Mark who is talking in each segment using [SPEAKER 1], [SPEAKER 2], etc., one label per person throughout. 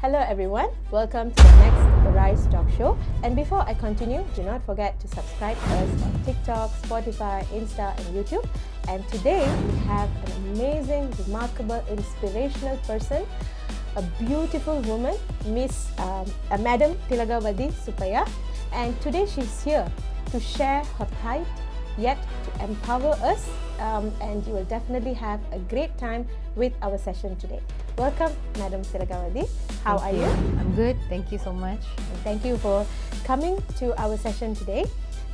[SPEAKER 1] Hello everyone, welcome to the next Rise Talkshow. And before I continue, do not forget to subscribe to us on TikTok, Spotify, Insta and YouTube. And today we have an amazing, remarkable, inspirational person, a beautiful woman, Madam Thila Suppiah. And today she's here to share her plight, yet to empower us. And you will definitely have a great time with our session today. Welcome, Madam Thila. How are you?
[SPEAKER 2] I'm good. Thank you so much.
[SPEAKER 1] And thank you for coming to our session today.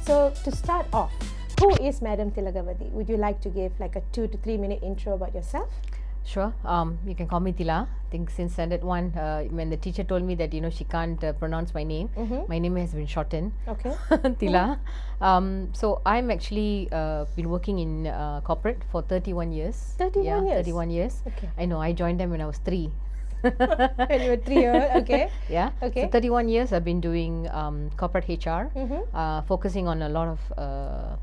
[SPEAKER 1] So to start off, who is Madam Thila? Would you like to give like a 2 to 3 minute intro about yourself?
[SPEAKER 2] Sure. You can call me Tila. I think since standard 1, when the teacher told me that she can't pronounce my name, my name has been shortened.
[SPEAKER 1] Okay.
[SPEAKER 2] Tila. So I'm actually been working in corporate for 31 years.
[SPEAKER 1] 31 years?
[SPEAKER 2] 31 years.
[SPEAKER 1] Okay.
[SPEAKER 2] I know. I joined them when I was 3.
[SPEAKER 1] When you were 3 years old, okay.
[SPEAKER 2] Yeah.
[SPEAKER 1] Okay.
[SPEAKER 2] So 31 years I've been doing corporate HR, focusing on a lot of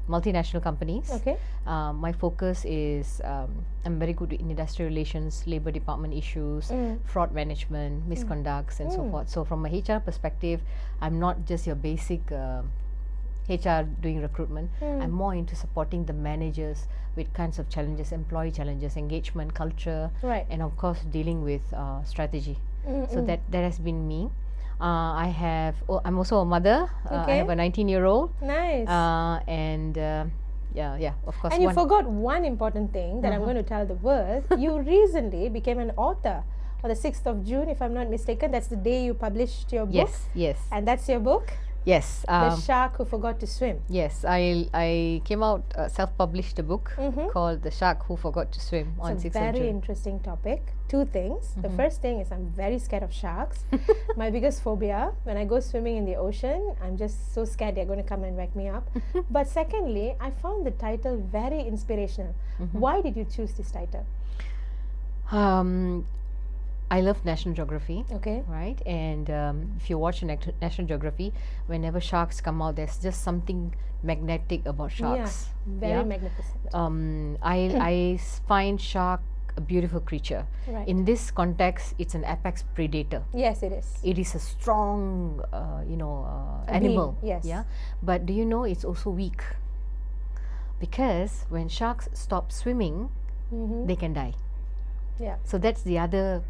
[SPEAKER 2] multinational companies.
[SPEAKER 1] Okay.
[SPEAKER 2] My focus is I'm very good in industrial relations, labor department issues, fraud management, misconducts and so forth. So from a HR perspective, I'm not just your basic HR doing recruitment. I'm more into supporting the managers with kinds of challenges, employee challenges, engagement, culture, and of course dealing with strategy. So that has been me. I'm also a mother. I have a 19-year-old.
[SPEAKER 1] Nice.
[SPEAKER 2] Yeah, of course.
[SPEAKER 1] And you forgot one important thing that I'm going to tell the world. You recently became an author on the 6th of June, if I'm not mistaken. That's the day you published your book.
[SPEAKER 2] Yes.
[SPEAKER 1] And that's your book?
[SPEAKER 2] Yes.
[SPEAKER 1] The Shark Who Forgot to Swim.
[SPEAKER 2] Yes, I came out, self-published a book called The Shark Who Forgot to Swim on 6th of June.
[SPEAKER 1] It's a very interesting topic. 2 things. The first thing is I'm very scared of sharks. My biggest phobia, when I go swimming in the ocean, I'm just so scared they're going to come and wake me up. But secondly, I found the title very inspirational. Why did you choose this title?
[SPEAKER 2] I love National Geography,
[SPEAKER 1] okay,
[SPEAKER 2] right? And if you watch National Geography, whenever sharks come out, there's just something magnetic about sharks.
[SPEAKER 1] Yeah, very magnificent.
[SPEAKER 2] I find shark a beautiful creature.
[SPEAKER 1] Right.
[SPEAKER 2] In this context, it's an apex predator.
[SPEAKER 1] Yes, it is.
[SPEAKER 2] It is a strong, animal.
[SPEAKER 1] Yes.
[SPEAKER 2] Yeah. But do you know it's also weak? Because when sharks stop swimming, they can die.
[SPEAKER 1] Yeah.
[SPEAKER 2] So that's the other.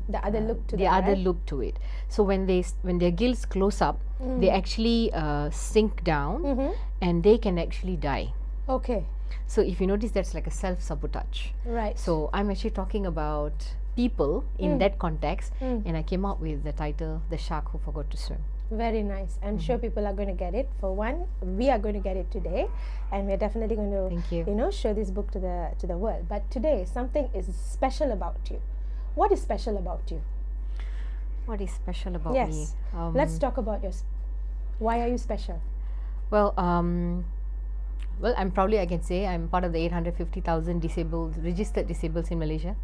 [SPEAKER 2] Look to it. So when their gills close up, they actually sink down, and they can actually die.
[SPEAKER 1] Okay.
[SPEAKER 2] So if you notice, that's like a self-sabotage.
[SPEAKER 1] Right.
[SPEAKER 2] So I'm actually talking about people in that context, and I came up with the title, The Shark Who Forgot to Swim.
[SPEAKER 1] Very nice. I'm sure people are going to get it. For one, we are going to get it today, and we're definitely going to,
[SPEAKER 2] Thank you.
[SPEAKER 1] Show this book to the world. But today, something is special about you. What is special about you?
[SPEAKER 2] What is special about me?
[SPEAKER 1] Yes. Let's talk about why are you special?
[SPEAKER 2] Well, I'm proudly, I can say, I'm part of the 850,000 registered disabled in Malaysia.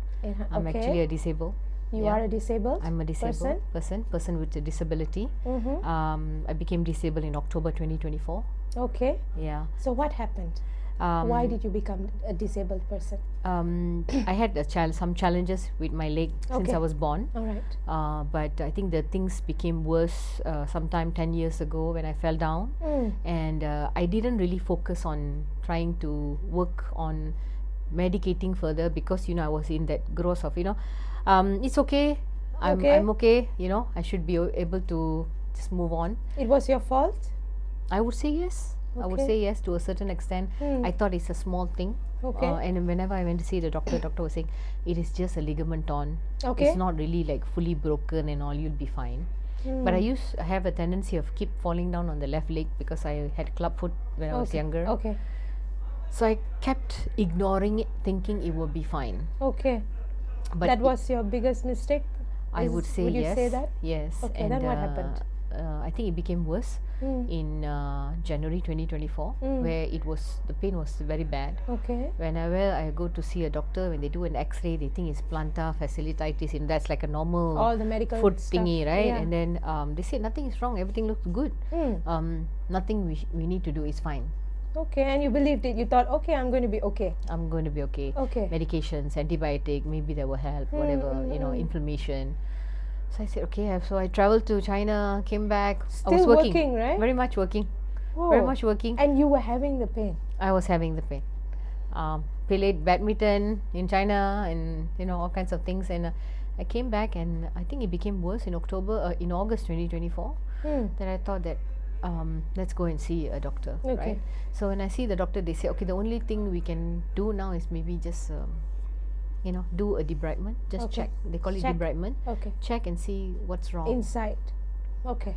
[SPEAKER 2] I'm actually a disabled.
[SPEAKER 1] You are a disabled?
[SPEAKER 2] I'm a disabled person with a disability. I became disabled in October 2024.
[SPEAKER 1] Okay.
[SPEAKER 2] Yeah.
[SPEAKER 1] So what happened? Why did you become a disabled person?
[SPEAKER 2] I had some challenges with my leg since I was born.
[SPEAKER 1] All right.
[SPEAKER 2] But I think the things became worse sometime 10 years ago when I fell down. And I didn't really focus on trying to work on medicating further because, I was in that growth of, it's okay. I'm okay. I should be able to just move on.
[SPEAKER 1] It was your fault?
[SPEAKER 2] I would say yes. I would say yes to a certain extent. I thought it's a small thing.
[SPEAKER 1] Okay.
[SPEAKER 2] And whenever I went to see the doctor was saying, it is just a ligament torn.
[SPEAKER 1] Okay.
[SPEAKER 2] It's not really like fully broken and all, you'll be fine. But I have a tendency of keep falling down on the left leg because I had club foot when I was younger.
[SPEAKER 1] Okay.
[SPEAKER 2] So I kept ignoring it, thinking it would be fine.
[SPEAKER 1] Okay. But that was your biggest mistake?
[SPEAKER 2] I would say yes.
[SPEAKER 1] Would you say that?
[SPEAKER 2] Yes.
[SPEAKER 1] Okay,
[SPEAKER 2] and
[SPEAKER 1] then what happened?
[SPEAKER 2] I think it became worse in January 2024, where the pain was very bad.
[SPEAKER 1] Okay.
[SPEAKER 2] Whenever I go to see a doctor, when they do an X-ray, they think it's plantar fasciitis, and that's like a normal
[SPEAKER 1] all the medical
[SPEAKER 2] foot
[SPEAKER 1] stuff.
[SPEAKER 2] Thingy, right?
[SPEAKER 1] Yeah.
[SPEAKER 2] And then they say nothing is wrong, everything looks good. Nothing we need to do is fine.
[SPEAKER 1] Okay, and you believed it. You thought, okay, I'm going to be okay.
[SPEAKER 2] I'm going to be okay.
[SPEAKER 1] Okay.
[SPEAKER 2] Medications, antibiotic, maybe that will help, whatever, inflammation. So I said, okay. So I traveled to China, came back. I
[SPEAKER 1] Still
[SPEAKER 2] was
[SPEAKER 1] working, right?
[SPEAKER 2] Very much working.
[SPEAKER 1] Whoa.
[SPEAKER 2] Very much working.
[SPEAKER 1] And you were having the pain.
[SPEAKER 2] I was having the pain. Played badminton in China and all kinds of things. And I came back and I think it became worse in August 2024. Then I thought that let's go and see a doctor, right? So when I see the doctor, they say, okay, the only thing we can do now is maybe just do a debridement, just check. They call it debridement.
[SPEAKER 1] Okay.
[SPEAKER 2] Check and see what's wrong
[SPEAKER 1] inside. Okay.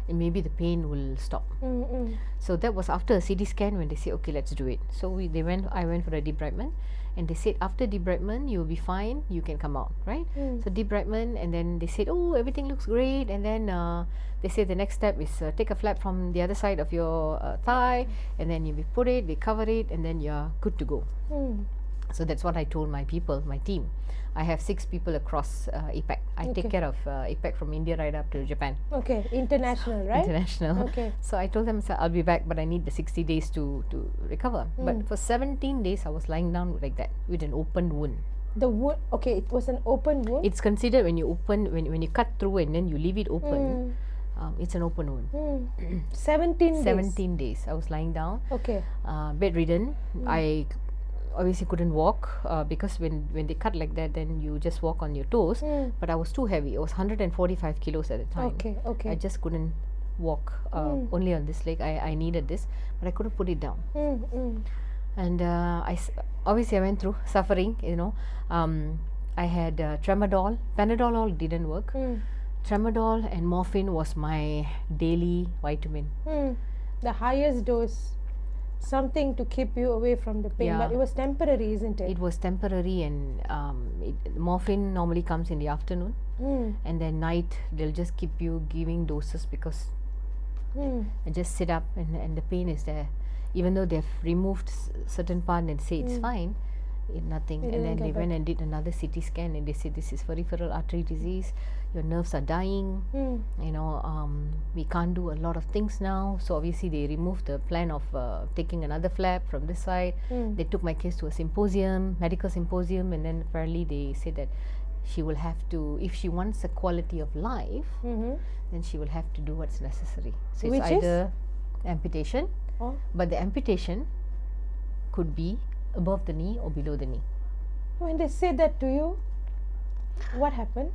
[SPEAKER 2] And maybe the pain will stop. So that was after a CT scan when they say, okay, let's do it. So I went for a debridement, and they said after debridement you'll be fine, you can come out, right? So debridement, and then they said, oh, everything looks great, and then they said the next step is take a flap from the other side of your thigh, and then we put it, we cover it, and then you're good to go. So that's what I told my people, my team. I have 6 people across APAC. I take care of APAC from India right up to Japan.
[SPEAKER 1] Okay, international, right?
[SPEAKER 2] International.
[SPEAKER 1] Okay.
[SPEAKER 2] So I told them, I'll be back, but I need the 60 days to recover. But for 17 days, I was lying down like that with an open wound.
[SPEAKER 1] The wound, okay, it was an open wound?
[SPEAKER 2] It's considered when you open, when you cut through and then you leave it open, it's an open wound.
[SPEAKER 1] 17 days?
[SPEAKER 2] 17 days. I was lying down.
[SPEAKER 1] Okay.
[SPEAKER 2] Bedridden. I obviously couldn't walk because when they cut like that, then you just walk on your toes. But I was too heavy. It was 145 kilos at the time.
[SPEAKER 1] Okay.
[SPEAKER 2] I just couldn't walk only on this leg. I needed this, but I couldn't put it down. And obviously I went through suffering. I had tramadol. Panadol all didn't work. Tramadol and morphine was my daily vitamin.
[SPEAKER 1] The highest dose. Something to keep you away from the pain, but it was temporary, isn't it?
[SPEAKER 2] It was temporary, and morphine normally comes in the afternoon, and then night they'll just keep you giving doses because and just sit up and the pain is there, even though they've removed certain part and say it's fine. Nothing. And then they went and did another CT scan, and they said this is peripheral artery disease, your nerves are dying, we can't do a lot of things now. So obviously they removed the plan of taking another flap from this side. They took my case to a medical symposium, and then apparently they said that she will have to, if she wants a quality of life, then she will have to do what's necessary. So it's either amputation, but the amputation could be above the knee or below the knee.
[SPEAKER 1] When they said that to you, what happened?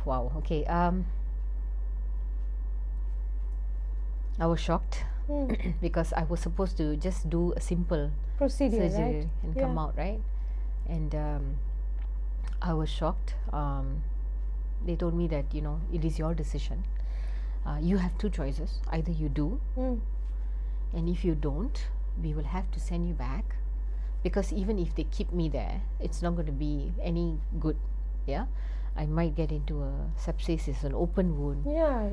[SPEAKER 2] Wow, okay. I was shocked because I was supposed to just do a simple
[SPEAKER 1] procedure,
[SPEAKER 2] surgery,
[SPEAKER 1] right?
[SPEAKER 2] And come out, right? And I was shocked. They told me that, it is your decision. You have 2 choices. Either you do, and if you don't, we will have to send you back. Because even if they keep me there, it's not going to be any good. I might get into a sepsis, it's an open wound.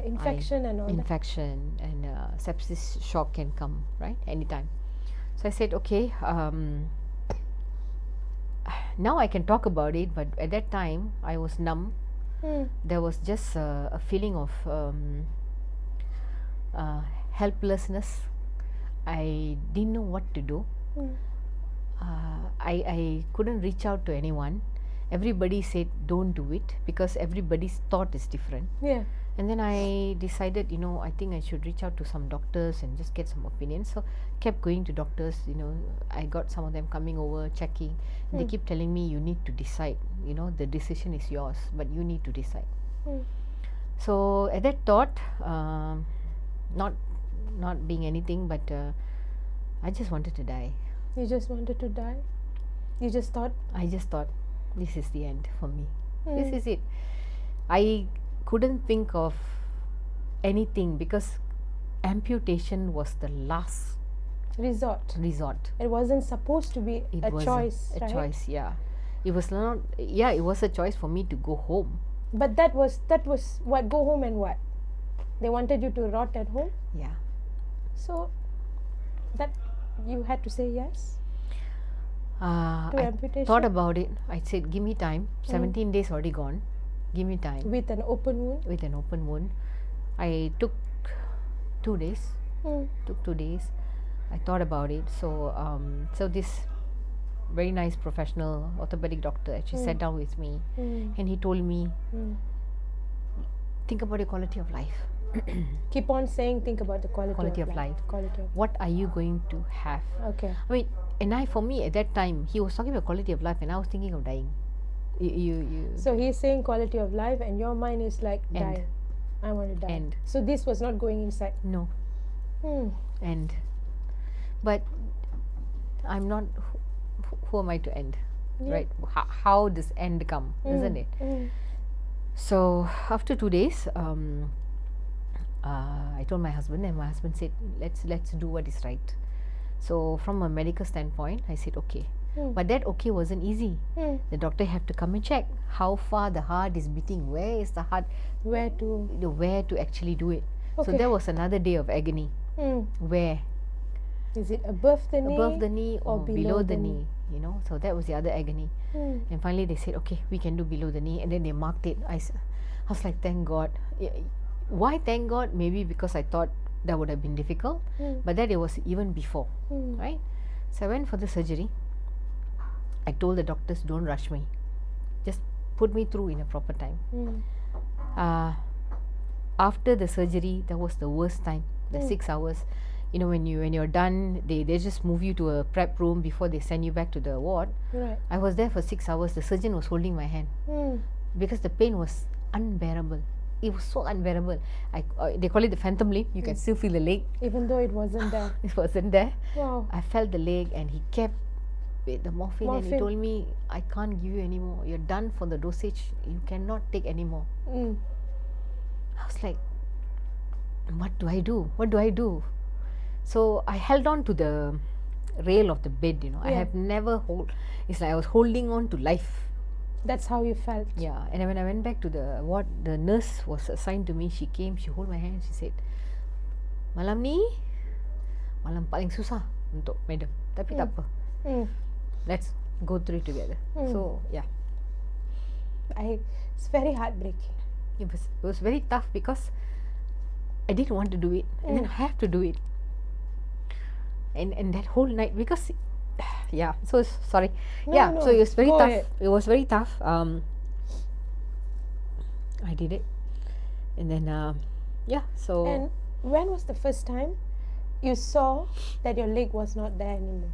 [SPEAKER 1] Infection and all that.
[SPEAKER 2] Infection and sepsis shock can come, right, anytime. So I said, okay, now I can talk about it, but at that time I was numb. There was just a feeling of helplessness. I didn't know what to do. I couldn't reach out to anyone. Everybody said don't do it because everybody's thought is different. And then I decided, I think I should reach out to some doctors and just get some opinions. So kept going to doctors. I got some of them coming over, checking. They keep telling me you need to decide. The decision is yours, but you need to decide. So at that thought, not being anything, but I just wanted to die.
[SPEAKER 1] You just wanted to die? You just thought?
[SPEAKER 2] I just thought, this is the end for me. This is it. I couldn't think of anything because amputation was the last resort. It wasn't supposed to be a choice, right?
[SPEAKER 1] Choice,
[SPEAKER 2] yeah. It was not. Yeah, it was a choice for me to go home.
[SPEAKER 1] But that was what? Go home and what? They wanted you to rot at home?
[SPEAKER 2] Yeah.
[SPEAKER 1] So that you had to say yes to amputation?
[SPEAKER 2] I thought about it. I said, give me time. 17 days already gone. Give me time.
[SPEAKER 1] With an open wound?
[SPEAKER 2] With an open wound. I took 2 days. Took 2 days. I thought about it. So so this very nice professional orthopedic doctor actually sat down with me, and he told me, think about your quality of life.
[SPEAKER 1] Keep on saying, think about the quality of life. Quality of
[SPEAKER 2] What are you going to have?
[SPEAKER 1] Okay.
[SPEAKER 2] I mean, and for me at that time, he was talking about quality of life, and I was thinking of dying. You.
[SPEAKER 1] So he's saying quality of life, and your mind is like
[SPEAKER 2] End.
[SPEAKER 1] dying. I want to die.
[SPEAKER 2] End.
[SPEAKER 1] So this was not going inside.
[SPEAKER 2] No. And but I'm not. Who am I to end? Right? How does end come? Isn't it? So after 2 days, I told my husband, and my husband said, let's do what is right. So from a medical standpoint, I said okay. But that okay wasn't easy. The doctor had to come and check how far the heart is beating. Where is the heart?
[SPEAKER 1] Where to
[SPEAKER 2] actually do it.
[SPEAKER 1] Okay.
[SPEAKER 2] So there was another day of agony. Where?
[SPEAKER 1] Is it above the knee?
[SPEAKER 2] Above the knee or below the knee? You know, so that was the other agony. And finally they said, okay, we can do below the knee, and then they marked it. I was like, thank God. Why thank God? Maybe because I thought that would have been difficult, but that it was even before, right? So I went for the surgery. I told the doctors, don't rush me, just put me through in a proper time. After the surgery, that was the worst time, the 6 hours. You know, when you're done, they just move you to a prep room before they send you back to the ward.
[SPEAKER 1] Right.
[SPEAKER 2] I was there for 6 hours. The surgeon was holding my hand because the pain was unbearable. It was so unbearable. They call it the phantom limb. You can still feel the leg.
[SPEAKER 1] Even though it wasn't there.
[SPEAKER 2] It wasn't there.
[SPEAKER 1] Wow.
[SPEAKER 2] I felt the leg, and he kept the morphine, and he told me, I can't give you anymore. You're done for the dosage. You cannot take anymore. I was like, what do I do? What do I do? So I held on to the rail of the bed, you know. I have never it's like I was holding on to life.
[SPEAKER 1] That's how you felt.
[SPEAKER 2] Yeah. And when I went back to the ward, the nurse was assigned to me. She came, she held my hand, she said, malam ni malam paling susah untuk madam, tapi tak apa. Let's go through it together. So yeah,
[SPEAKER 1] it's very heartbreaking.
[SPEAKER 2] It was very tough because I didn't want to do it, and then I have to do it. And that whole night, because so sorry.
[SPEAKER 1] No,
[SPEAKER 2] so it was very
[SPEAKER 1] go
[SPEAKER 2] tough.
[SPEAKER 1] ahead.
[SPEAKER 2] It was very tough. I did it, and then so.
[SPEAKER 1] And when was the first time you saw that your leg was not there anymore?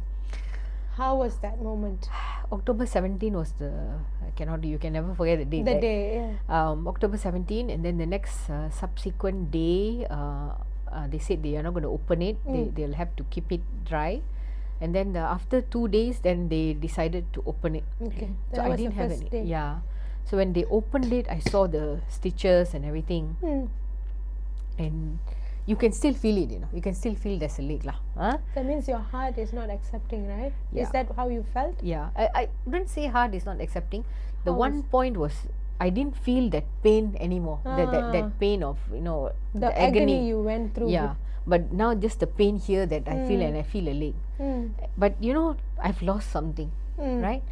[SPEAKER 1] How was that moment?
[SPEAKER 2] October 17 was you can never forget the date.
[SPEAKER 1] The
[SPEAKER 2] right?
[SPEAKER 1] day,
[SPEAKER 2] October 17, and then the next subsequent day, they said they are not going to open it. They'll have to keep it dry, and then after 2 days, then they decided to open it.
[SPEAKER 1] Okay,
[SPEAKER 2] So I didn't have any. Yeah. So when they opened it, I saw the stitches and everything, and you can still feel it. You know, you can still feel there's a leg lah.
[SPEAKER 1] That means your heart is not accepting, right?
[SPEAKER 2] Yeah.
[SPEAKER 1] Is that how you felt?
[SPEAKER 2] Yeah, I wouldn't say heart is not accepting. The one point was I didn't feel that pain anymore. That pain of, you know,
[SPEAKER 1] The agony you went through.
[SPEAKER 2] Yeah, but now just the pain here that I feel, and I feel a leg. But you know, I've lost something, right?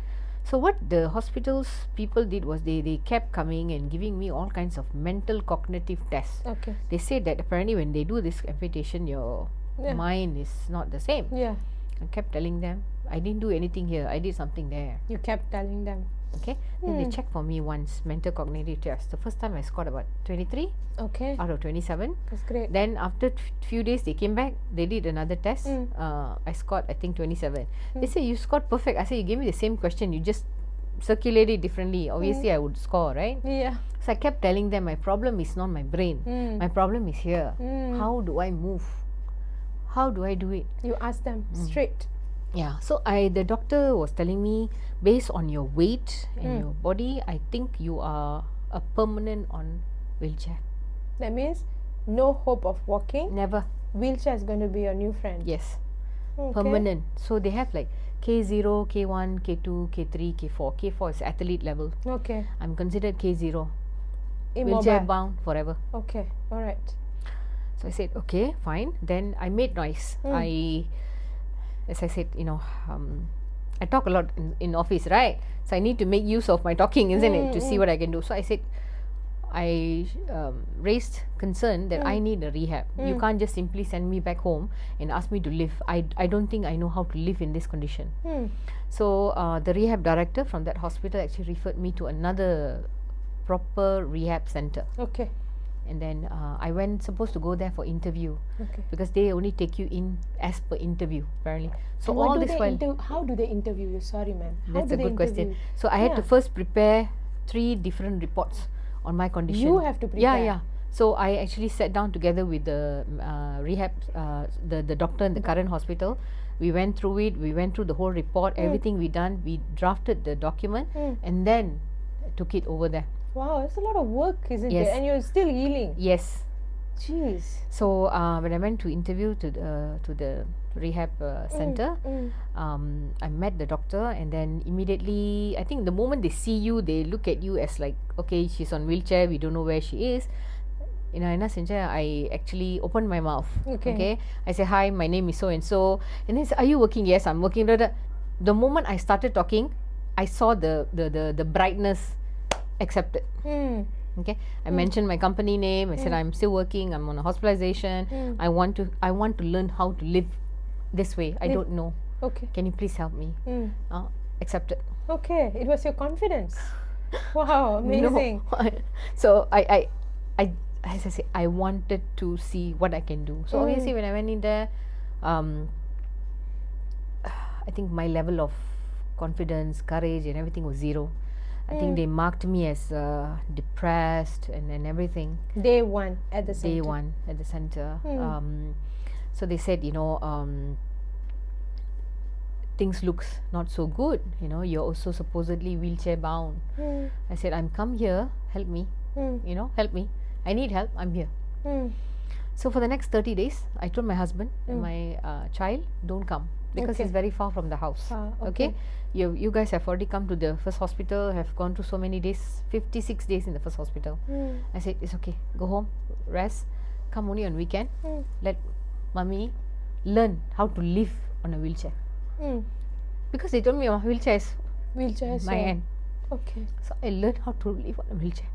[SPEAKER 2] So what the hospital's people did was they kept coming and giving me all kinds of mental cognitive tests.
[SPEAKER 1] Okay.
[SPEAKER 2] They said that apparently when they do this amputation, your mind is not the same.
[SPEAKER 1] Yeah.
[SPEAKER 2] I kept telling them, I didn't do anything here, I did something there.
[SPEAKER 1] You kept telling them.
[SPEAKER 2] Okay. Then they checked for me once, mental cognitive test. The first time I scored about 23
[SPEAKER 1] Okay.
[SPEAKER 2] out of 27.
[SPEAKER 1] That's great.
[SPEAKER 2] Then after few days they came back, they did another test. I scored, I think, 27. They said, you scored perfect. I said, you gave me the same question, you just circulate it differently. Obviously I would score, right?
[SPEAKER 1] Yeah.
[SPEAKER 2] So I kept telling them, my problem is not my brain. My problem is here. How do I move? How do I do it?
[SPEAKER 1] You asked them straight.
[SPEAKER 2] Yeah, so the doctor was telling me, based on your weight and your body, I think you are a permanent on wheelchair.
[SPEAKER 1] That means no hope of walking.
[SPEAKER 2] Never.
[SPEAKER 1] Wheelchair is going to be your new friend.
[SPEAKER 2] Yes.
[SPEAKER 1] Okay.
[SPEAKER 2] Permanent. So they have like K0, K1, K2, K3, K4. K4 is athlete level.
[SPEAKER 1] Okay.
[SPEAKER 2] I'm considered K0.
[SPEAKER 1] Immobile.
[SPEAKER 2] Wheelchair bound forever.
[SPEAKER 1] Okay. All right.
[SPEAKER 2] So I said, okay, fine. Then I made noise. As I said, you know, I talk a lot in office, right? So I need to make use of my talking, isn't it, to see what I can do. So I said, I raised concern that I need a rehab. You can't just simply send me back home and ask me to live. I don't think I know how to live in this condition. So the rehab director from that hospital actually referred me to another proper rehab center.
[SPEAKER 1] Okay.
[SPEAKER 2] And then I went supposed to go there for interview,
[SPEAKER 1] Okay.
[SPEAKER 2] because they only take you in as per interview apparently. So
[SPEAKER 1] And
[SPEAKER 2] all this while,
[SPEAKER 1] how do they interview you? Sorry, ma'am. How
[SPEAKER 2] that's
[SPEAKER 1] do
[SPEAKER 2] a
[SPEAKER 1] they
[SPEAKER 2] good question.
[SPEAKER 1] interview?
[SPEAKER 2] So I had to
[SPEAKER 1] Yeah.
[SPEAKER 2] first prepare 3 different reports on my condition.
[SPEAKER 1] You have to
[SPEAKER 2] Yeah,
[SPEAKER 1] prepare.
[SPEAKER 2] yeah. So I actually sat down together with the rehab, the doctor in the current hospital. We went through it. We went through the whole report. Everything we done. We drafted the document and then took it over there.
[SPEAKER 1] Wow, it's a lot of work, isn't
[SPEAKER 2] Yes.
[SPEAKER 1] it? And you're still healing.
[SPEAKER 2] Yes.
[SPEAKER 1] Jeez.
[SPEAKER 2] So when I went to interview to the rehab center, I met the doctor, and then immediately, I think the moment they see you, they look at you as like, okay, she's on wheelchair, we don't know where she is. I actually opened my mouth.
[SPEAKER 1] Okay.
[SPEAKER 2] I say, hi, my name is so and so, and then say, are you working? Yes, I'm working. The moment I started talking, I saw the brightness accepted. Okay, I mentioned my company name. I said I'm still working. I'm on a hospitalization. I want to learn how to live this way. I don't know.
[SPEAKER 1] Okay.
[SPEAKER 2] Can you please help me? Accepted.
[SPEAKER 1] Okay. It was your confidence. Wow, amazing.
[SPEAKER 2] No. So I as I say, I wanted to see what I can do. So obviously, when I went in there, I think my level of confidence, courage, and everything was zero. I think they marked me as depressed and everything.
[SPEAKER 1] Day one at the center.
[SPEAKER 2] Day one at the center. So they said, things looks not so good. You're also supposedly wheelchair bound. I said, I'm come here, help me. Help me. I need help. I'm here. So for the next 30 days, I told my husband and my child, don't come, because it's very far from the house. Okay. You guys have already come to the first hospital, have gone through so many days, 56 days in the first hospital. I said, it's okay, go home, rest, come only on weekend, let mommy learn how to live on a wheelchair. Because they told me wheelchair is my end.
[SPEAKER 1] Okay.
[SPEAKER 2] So I learned how to live on a wheelchair.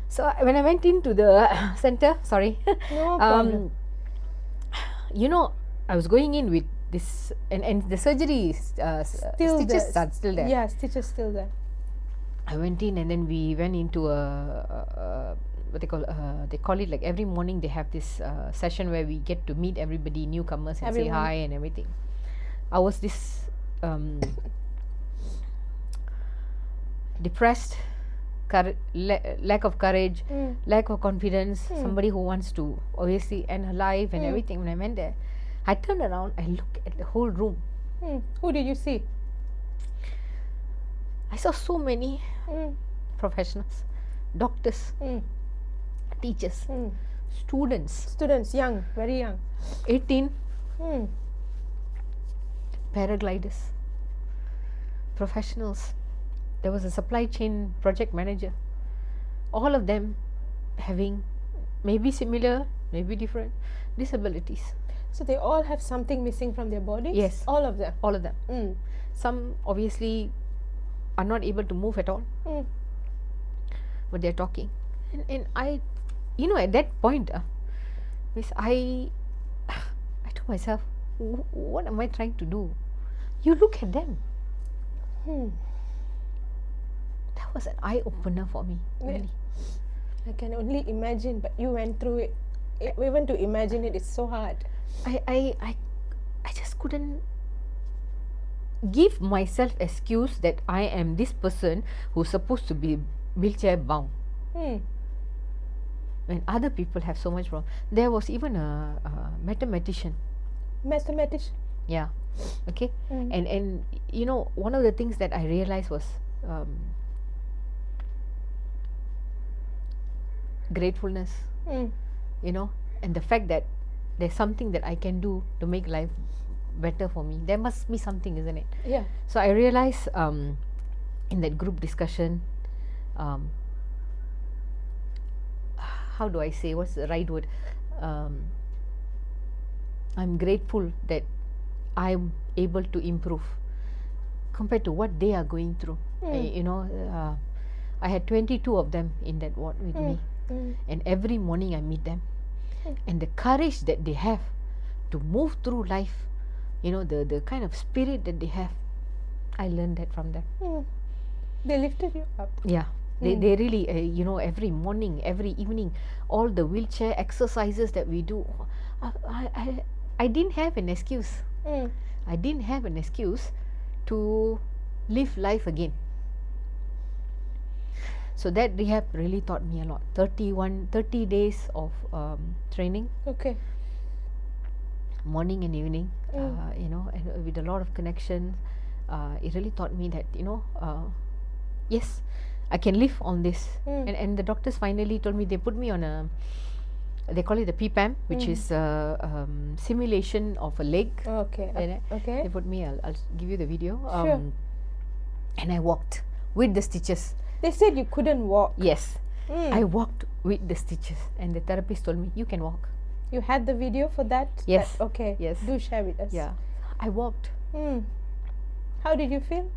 [SPEAKER 2] So when I went into the center, sorry,
[SPEAKER 1] No problem.
[SPEAKER 2] I was going in with this, and the surgery stitches are still there.
[SPEAKER 1] Yeah, stitches still there.
[SPEAKER 2] I went in, and then we went into what they call it, like every morning they have this session where we get to meet everybody, newcomers, and say hi and everything. I was this depressed, lack of courage, lack of confidence, somebody who wants to obviously end her life and everything. When I went there, I turned around, I looked at the whole room.
[SPEAKER 1] Who did you see?
[SPEAKER 2] I saw so many professionals, doctors, teachers, students.
[SPEAKER 1] Students, young, very young.
[SPEAKER 2] 18, paragliders, professionals. There was a supply chain project manager. All of them having maybe similar, maybe different disabilities.
[SPEAKER 1] So they all have something missing from their bodies?
[SPEAKER 2] Yes.
[SPEAKER 1] All of them?
[SPEAKER 2] All of them. Some obviously are not able to move at all, but they're talking. And I, at that point, I told myself, what am I trying to do? You look at them. That was an eye opener for me. Really.
[SPEAKER 1] I can only imagine, but you went through it. Even to imagine it is so hard.
[SPEAKER 2] I just couldn't give myself excuse that I am this person who's supposed to be wheelchair bound. When other people have so much problem. There was even a mathematician.
[SPEAKER 1] Mathematician?
[SPEAKER 2] Yeah. Okay. And one of the things that I realized was gratefulness. And the fact that there's something that I can do to make life better for me. There must be something, isn't it?
[SPEAKER 1] Yeah.
[SPEAKER 2] So I realized in that group discussion, how do I say, what's the right word? I'm grateful that I'm able to improve compared to what they are going through. I had 22 of them in that ward with me, and every morning I meet them, and the courage that they have to move through life, you know, the kind of spirit that they have, I learned that from them.
[SPEAKER 1] They lifted you up.
[SPEAKER 2] Yeah, they really, you know, every morning, every evening, all the wheelchair exercises that we do, I didn't have an excuse. I didn't have an excuse to live life again. So that rehab really taught me a lot. 30 days of training,
[SPEAKER 1] Okay.
[SPEAKER 2] morning and evening, you know, and with a lot of connection. It really taught me that, you know, yes, I can live on this. And the doctors finally told me, they put me on a, they call it the PPAM, which is simulation of a leg.
[SPEAKER 1] Okay. Okay.
[SPEAKER 2] They put me, I'll give you the video.
[SPEAKER 1] Sure.
[SPEAKER 2] And I walked with the stitches.
[SPEAKER 1] They said you couldn't walk.
[SPEAKER 2] Yes, I walked with the stitches, and the therapist told me, you can walk.
[SPEAKER 1] You had the video for that?
[SPEAKER 2] Yes.
[SPEAKER 1] Okay.
[SPEAKER 2] Yes.
[SPEAKER 1] Do share with us.
[SPEAKER 2] Yeah, I walked.
[SPEAKER 1] How did you feel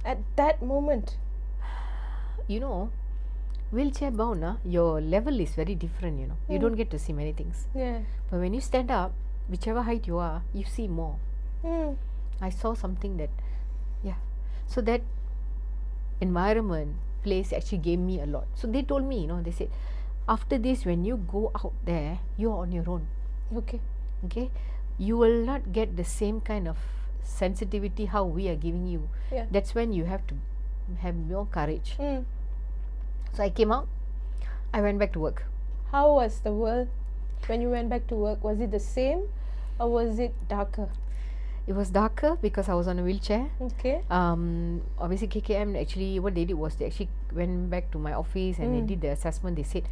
[SPEAKER 1] at that moment?
[SPEAKER 2] You know, wheelchair bound, your level is very different, you know. You don't get to see many things.
[SPEAKER 1] Yeah.
[SPEAKER 2] But when you stand up, whichever height you are, you see more. I saw something that, yeah. So that environment, place actually gave me a lot. So they told me, you know, they said, after this, when you go out there, you're on your own.
[SPEAKER 1] Okay.
[SPEAKER 2] Okay? You will not get the same kind of sensitivity how we are giving you.
[SPEAKER 1] Yeah.
[SPEAKER 2] That's when you have to have more courage. So I came out, I went back to work.
[SPEAKER 1] How was the world when you went back to work? Was it the same or was it darker?
[SPEAKER 2] It was darker because I was on a wheelchair.
[SPEAKER 1] Okay.
[SPEAKER 2] Obviously KKM actually, what they did was they actually went back to my office and they did the assessment. They said,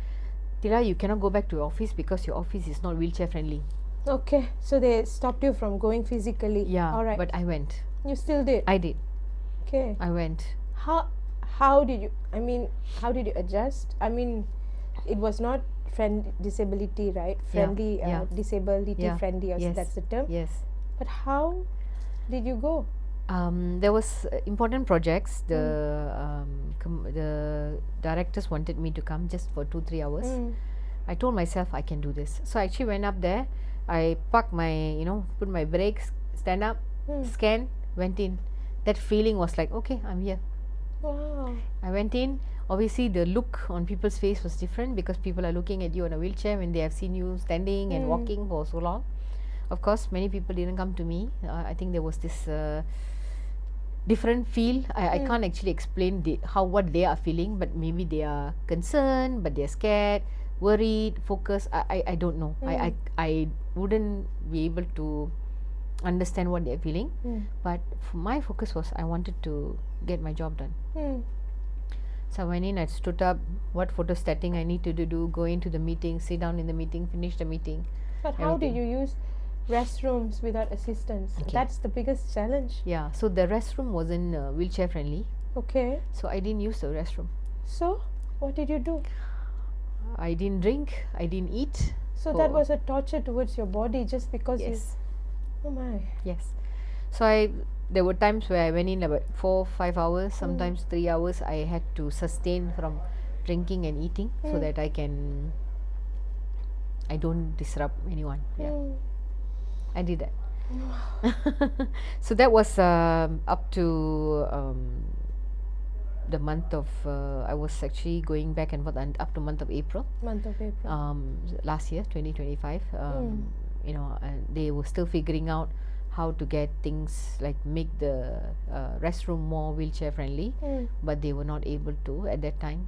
[SPEAKER 2] Tila, you cannot go back to your office because your office is not wheelchair friendly.
[SPEAKER 1] Okay. So they stopped you from going physically.
[SPEAKER 2] Yeah.
[SPEAKER 1] All right.
[SPEAKER 2] But I went.
[SPEAKER 1] You still did?
[SPEAKER 2] I did.
[SPEAKER 1] Okay.
[SPEAKER 2] I went.
[SPEAKER 1] How did you, I mean, how did you adjust? I mean, it was not disability, right? Friendly, disability friendly, or
[SPEAKER 2] Yes.
[SPEAKER 1] that's the term.
[SPEAKER 2] Yes.
[SPEAKER 1] But how did you go?
[SPEAKER 2] There was important projects. The directors wanted me to come just for 2-3 hours. I told myself I can do this. So I actually went up there. I parked my, you know, put my brakes, stand up, scan, went in. That feeling was like, okay, I'm here.
[SPEAKER 1] Wow.
[SPEAKER 2] I went in. Obviously, the look on people's face was different because people are looking at you on a wheelchair when they have seen you standing and walking for so long. Of course, many people didn't come to me. I think there was this different feel. I can't actually explain what they are feeling, but maybe they are concerned, but they're scared, worried, focused. I don't know. I wouldn't be able to understand what they're feeling. But my focus was I wanted to get my job done. So I went in, I stood up, what photostating I need to do, go into the meeting, sit down in the meeting, finish the meeting.
[SPEAKER 1] But how did you use restrooms without assistance?
[SPEAKER 2] Okay.
[SPEAKER 1] That's the biggest challenge.
[SPEAKER 2] Yeah, so the restroom wasn't wheelchair friendly.
[SPEAKER 1] Okay.
[SPEAKER 2] So I didn't use the restroom.
[SPEAKER 1] So, what did you do?
[SPEAKER 2] I didn't drink, I didn't eat.
[SPEAKER 1] So that was a torture towards your body just because
[SPEAKER 2] Yes.
[SPEAKER 1] Oh my.
[SPEAKER 2] Yes. So there were times where I went in about 4-5 hours, sometimes 3 hours. I had to sustain from drinking and eating so that I don't disrupt anyone. Yeah. I did that. So that was up to the month of I was actually going back and forth up to month of April.
[SPEAKER 1] Month of April.
[SPEAKER 2] Last year, 2025. You know, they were still figuring out how to get things like make the restroom more wheelchair friendly, but they were not able to at that time.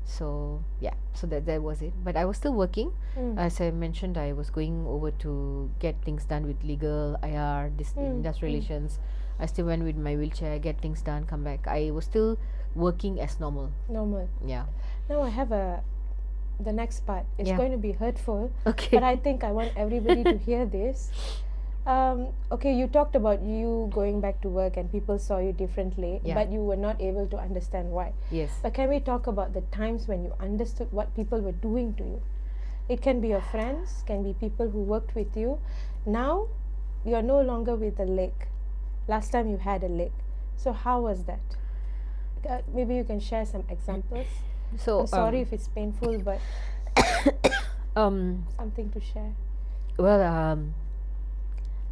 [SPEAKER 2] So yeah, so that was it. But I was still working. As I mentioned, I was going over to get things done with legal, IR, industrial relations. I still went with my wheelchair, get things done, come back. I was still working as normal.
[SPEAKER 1] Normal.
[SPEAKER 2] Yeah.
[SPEAKER 1] Now I have the next part. It's going to be hurtful.
[SPEAKER 2] Okay.
[SPEAKER 1] But I think I want everybody to hear this. Okay, you talked about you going back to work and people saw you differently, but you were not able to understand why.
[SPEAKER 2] Yes.
[SPEAKER 1] But can we talk about the times when you understood what people were doing to you? It can be your friends, can be people who worked with you. Now, you are no longer with a leg. Last time you had a leg. So how was that? maybe you can share some examples.
[SPEAKER 2] So
[SPEAKER 1] I'm sorry if it's painful, but something to share.
[SPEAKER 2] well,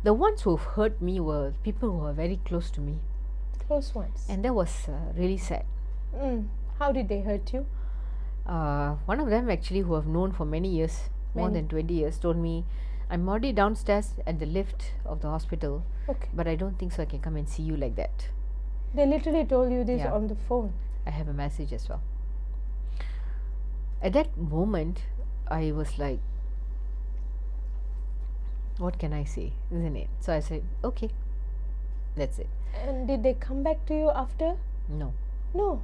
[SPEAKER 2] the ones who've hurt me were people who were very close to me,
[SPEAKER 1] Close ones.
[SPEAKER 2] and that was really sad.
[SPEAKER 1] How did they hurt you?
[SPEAKER 2] One of them actually, who I've known for many years, more
[SPEAKER 1] Many.
[SPEAKER 2] than 20 years, told me, I'm already downstairs at the lift of the hospital,
[SPEAKER 1] Okay.
[SPEAKER 2] but I don't think so I can come and see you like that.
[SPEAKER 1] They literally told you this
[SPEAKER 2] Yeah.
[SPEAKER 1] on the phone.
[SPEAKER 2] I have a message as well. At that moment, I was like, what can I say, isn't it? So I said, okay, that's it.
[SPEAKER 1] And did they come back to you after?
[SPEAKER 2] No,
[SPEAKER 1] No.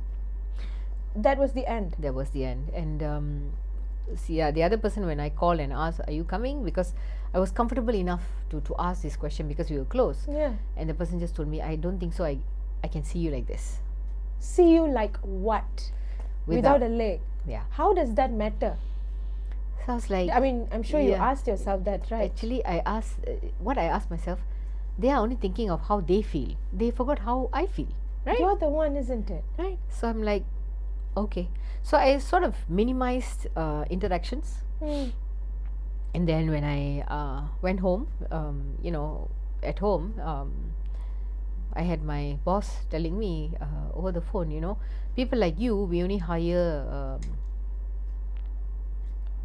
[SPEAKER 1] That was the end.
[SPEAKER 2] that was the end. And see, the other person, when I called and asked, are you coming? Because I was comfortable enough to ask this question because we were close.
[SPEAKER 1] Yeah.
[SPEAKER 2] And the person just told me, I don't think so, I can see you like this.
[SPEAKER 1] See you like what? Without a leg.
[SPEAKER 2] Yeah.
[SPEAKER 1] How does that matter?
[SPEAKER 2] So I was like,
[SPEAKER 1] I mean, I'm sure you
[SPEAKER 2] Yeah.
[SPEAKER 1] asked yourself that, right?
[SPEAKER 2] actually, I asked, what I asked myself, they are only thinking of how they feel. They forgot how I feel, right?
[SPEAKER 1] You're the one, isn't it?
[SPEAKER 2] Right. So I'm like, okay. So I sort of minimized interactions. And then when I went home, at home, I had my boss telling me over the phone, people like you, we only hire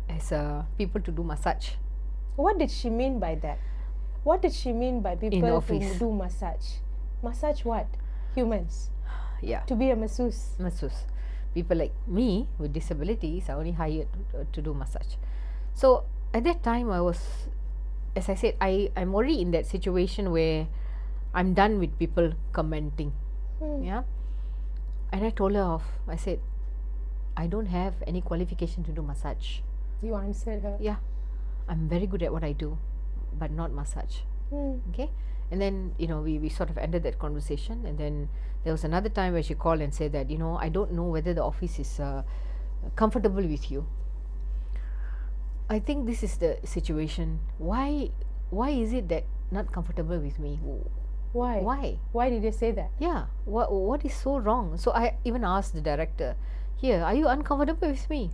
[SPEAKER 2] as people to do massage.
[SPEAKER 1] What did she mean by that? What did she mean by people who
[SPEAKER 2] office.
[SPEAKER 1] do massage? Massage what? Humans.
[SPEAKER 2] Yeah,
[SPEAKER 1] To be a masseuse.
[SPEAKER 2] masseuse. People like me with disabilities are only hired to do massage. So at that time, I was, as I said, I'm already in that situation where I'm done with people commenting. Yeah. And I told her off. I said, I don't have any qualification to do massage.
[SPEAKER 1] You answered her.
[SPEAKER 2] Yeah, I'm very good at what I do, but not massage. Okay. And then we sort of ended that conversation. And then there was another time where she called and said that I don't know whether the office is comfortable with you. I think this is the situation. Why is it that not comfortable with me?
[SPEAKER 1] Why?
[SPEAKER 2] Why?
[SPEAKER 1] Why did they say that?
[SPEAKER 2] Yeah, what is so wrong? So I even asked the director, here, are you uncomfortable with me?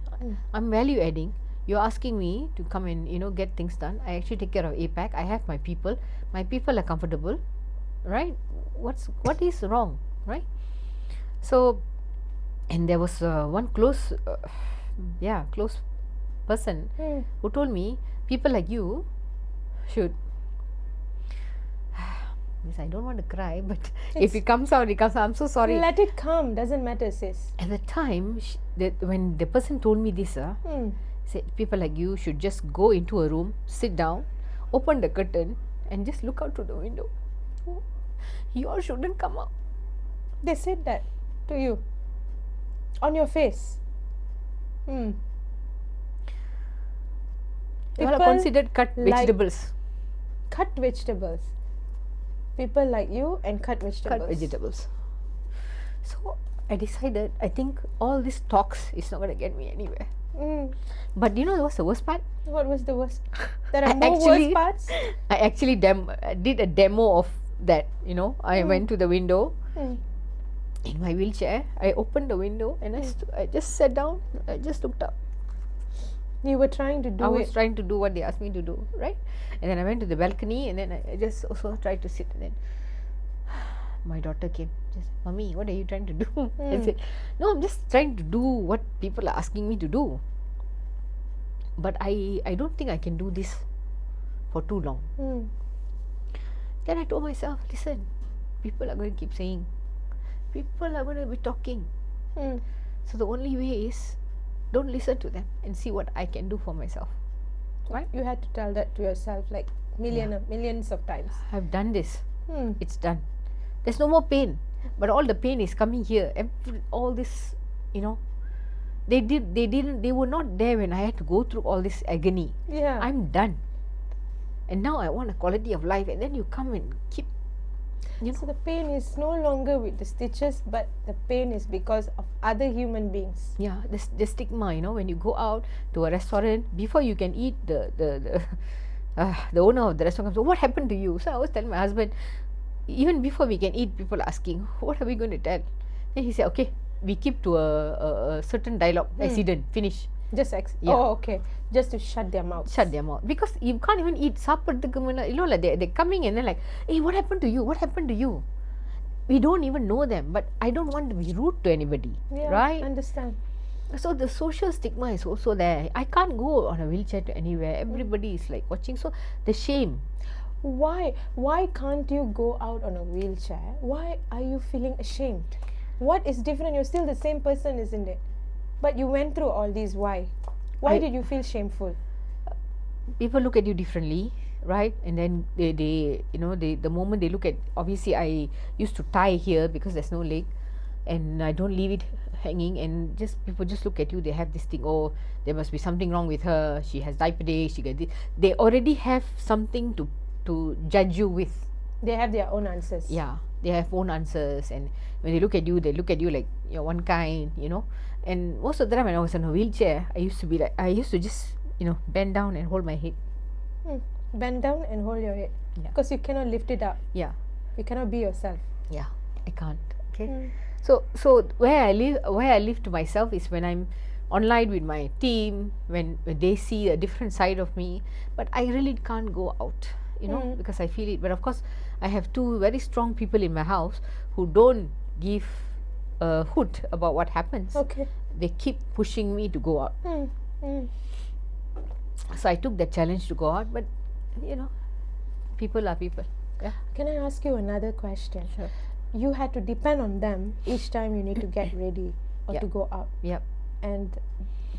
[SPEAKER 2] I'm value adding. You're asking me to come and get things done. I actually take care of APAC. I have my people are comfortable, right? What is wrong, right? So, and there was one close person who told me, people like you should I don't want to cry, but if it comes out, it comes out. I'm so sorry.
[SPEAKER 1] Let it come. Doesn't matter, sis.
[SPEAKER 2] At the time, when the person told me this, said people like you should just go into a room, sit down, open the curtain, and just look out through the window. You all shouldn't come out.
[SPEAKER 1] They said that to you. On your face.
[SPEAKER 2] You all are
[SPEAKER 1] People
[SPEAKER 2] considered cut
[SPEAKER 1] like-
[SPEAKER 2] vegetables.
[SPEAKER 1] Cut vegetables. People like you and cut vegetables.
[SPEAKER 2] Cut vegetables. So I decided, I think all this talks is not going to get me anywhere. But what's the worst part?
[SPEAKER 1] What was the worst? There are
[SPEAKER 2] I
[SPEAKER 1] more
[SPEAKER 2] actually-
[SPEAKER 1] worst parts?
[SPEAKER 2] I actually did a demo of that. I went to the window in my wheelchair. I opened the window and I just sat down. I just looked up.
[SPEAKER 1] You were trying to do
[SPEAKER 2] I was
[SPEAKER 1] it.
[SPEAKER 2] trying to do what they asked me to do, right? And then I went to the balcony and then I just also tried to sit. And then my daughter came. Just, Mommy, what are you trying to do? I said, no, I'm just trying to do what people are asking me to do. But I don't think I can do this for too long. Then I told myself, listen, people are going to keep saying, people are going to be talking. So the only way is, don't listen to them and see what I can do for myself. Right?
[SPEAKER 1] You had to tell that to yourself like millions of times.
[SPEAKER 2] I've done this. It's done. There's no more pain. But all the pain is coming here. All this, they were not there when I had to go through all this agony.
[SPEAKER 1] Yeah.
[SPEAKER 2] I'm done. And now I want a quality of life. And then you come and keep,
[SPEAKER 1] So the pain is no longer with the stitches, but the pain is because of other human beings.
[SPEAKER 2] yeah, the stigma, when you go out to a restaurant, before you can eat, the owner of the restaurant comes, so what happened to you? So I was telling my husband, even before we can eat, people are asking, what are we going to tell? Then he said, okay, we keep to a certain dialogue, accident, finish.
[SPEAKER 1] Just
[SPEAKER 2] Yeah.
[SPEAKER 1] oh, okay. Just to shut their mouths.
[SPEAKER 2] Shut their mouth. Because you can't even eat சாப்பிட்றதுக்கு முன்னாடி, you know, like they're coming and then like, hey, what happened to you? What happened to you? We don't even know them, but I don't want to be rude to anybody,
[SPEAKER 1] Yeah,
[SPEAKER 2] right?
[SPEAKER 1] understand.
[SPEAKER 2] So the social stigma is also there. I can't go on a wheelchair to anywhere. Everybody is like watching. So the shame.
[SPEAKER 1] Why can't you go out on a wheelchair? Why are you feeling ashamed? What is different? You're still the same person, isn't it? But you went through all these. Why did you feel shameful?
[SPEAKER 2] People look at you differently, right? And then they you know, the moment they look at, obviously I used to tie here because there's no leg, and I don't leave it hanging, and just people just look at you. They have this thing, oh, there must be something wrong with her, she has diaper day, she got this. They already have something to judge you with.
[SPEAKER 1] They have their own answers.
[SPEAKER 2] Yeah, they have own answers, and when they look at you like you're one kind, you know. And most of the time when I was in a wheelchair, I used to just, you know, bend down and hold my head.
[SPEAKER 1] Bend down and hold your head.
[SPEAKER 2] Yeah.
[SPEAKER 1] Because you cannot lift it up.
[SPEAKER 2] Yeah.
[SPEAKER 1] You cannot be yourself.
[SPEAKER 2] Yeah, I can't. Okay. So where I live to myself is when I'm online with my team, when they see a different side of me, but I really can't go out, you know, because I feel it. But of course, I have two very strong people in my house who don't give a hoot about what happens.
[SPEAKER 1] Okay.
[SPEAKER 2] They keep pushing me to go out. So I took that challenge to go out, but you know, people are people. Yeah.
[SPEAKER 1] Can I ask you another question?
[SPEAKER 2] Sure.
[SPEAKER 1] You had to depend on them each time you need to get ready or
[SPEAKER 2] Yeah.
[SPEAKER 1] to go out.
[SPEAKER 2] Yep.
[SPEAKER 1] And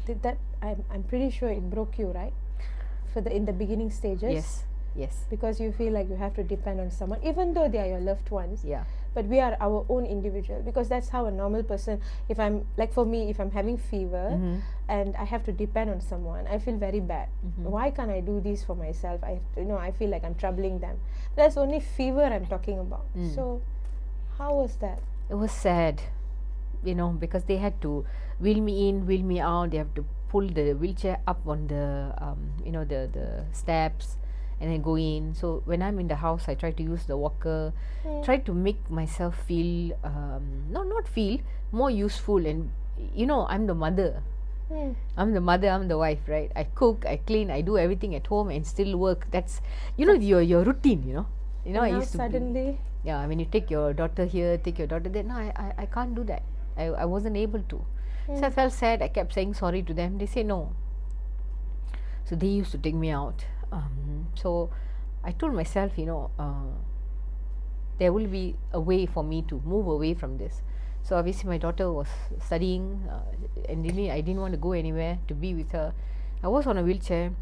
[SPEAKER 1] did that? I'm pretty sure it broke you, right? In the beginning stages.
[SPEAKER 2] Yes. Yes.
[SPEAKER 1] Because you feel like you have to depend on someone, even though they are your loved ones.
[SPEAKER 2] Yeah.
[SPEAKER 1] But we are our own individual, because that's how a normal person, if I'm like, for me, if I'm having fever and I have to depend on someone, I feel very bad. Why can't I do this for myself? I feel like I'm troubling them. That's only fever I'm talking about. So how was that?
[SPEAKER 2] It was sad, you know, because they had to wheel me in, wheel me out. They have to pull the wheelchair up on the you know, the steps, and then go in. So when I'm in the house, I try to use the walker, try to make myself feel not feel more useful. And you know, I'm the mother. I'm the wife, right? I cook, I clean, I do everything at home and still work. That's, you know, your routine, you know. You know,
[SPEAKER 1] And
[SPEAKER 2] I
[SPEAKER 1] now
[SPEAKER 2] used to
[SPEAKER 1] suddenly
[SPEAKER 2] yeah, when you take your daughter here, take your daughter there. No, I can't do that. I wasn't able to. So I felt sad. I kept saying sorry to them. They say no. So they used to take me out. So I told myself, you know, there will be a way for me to move away from this. So obviously my daughter was studying, and really I didn't want to go anywhere to be with her. I was on a wheelchair.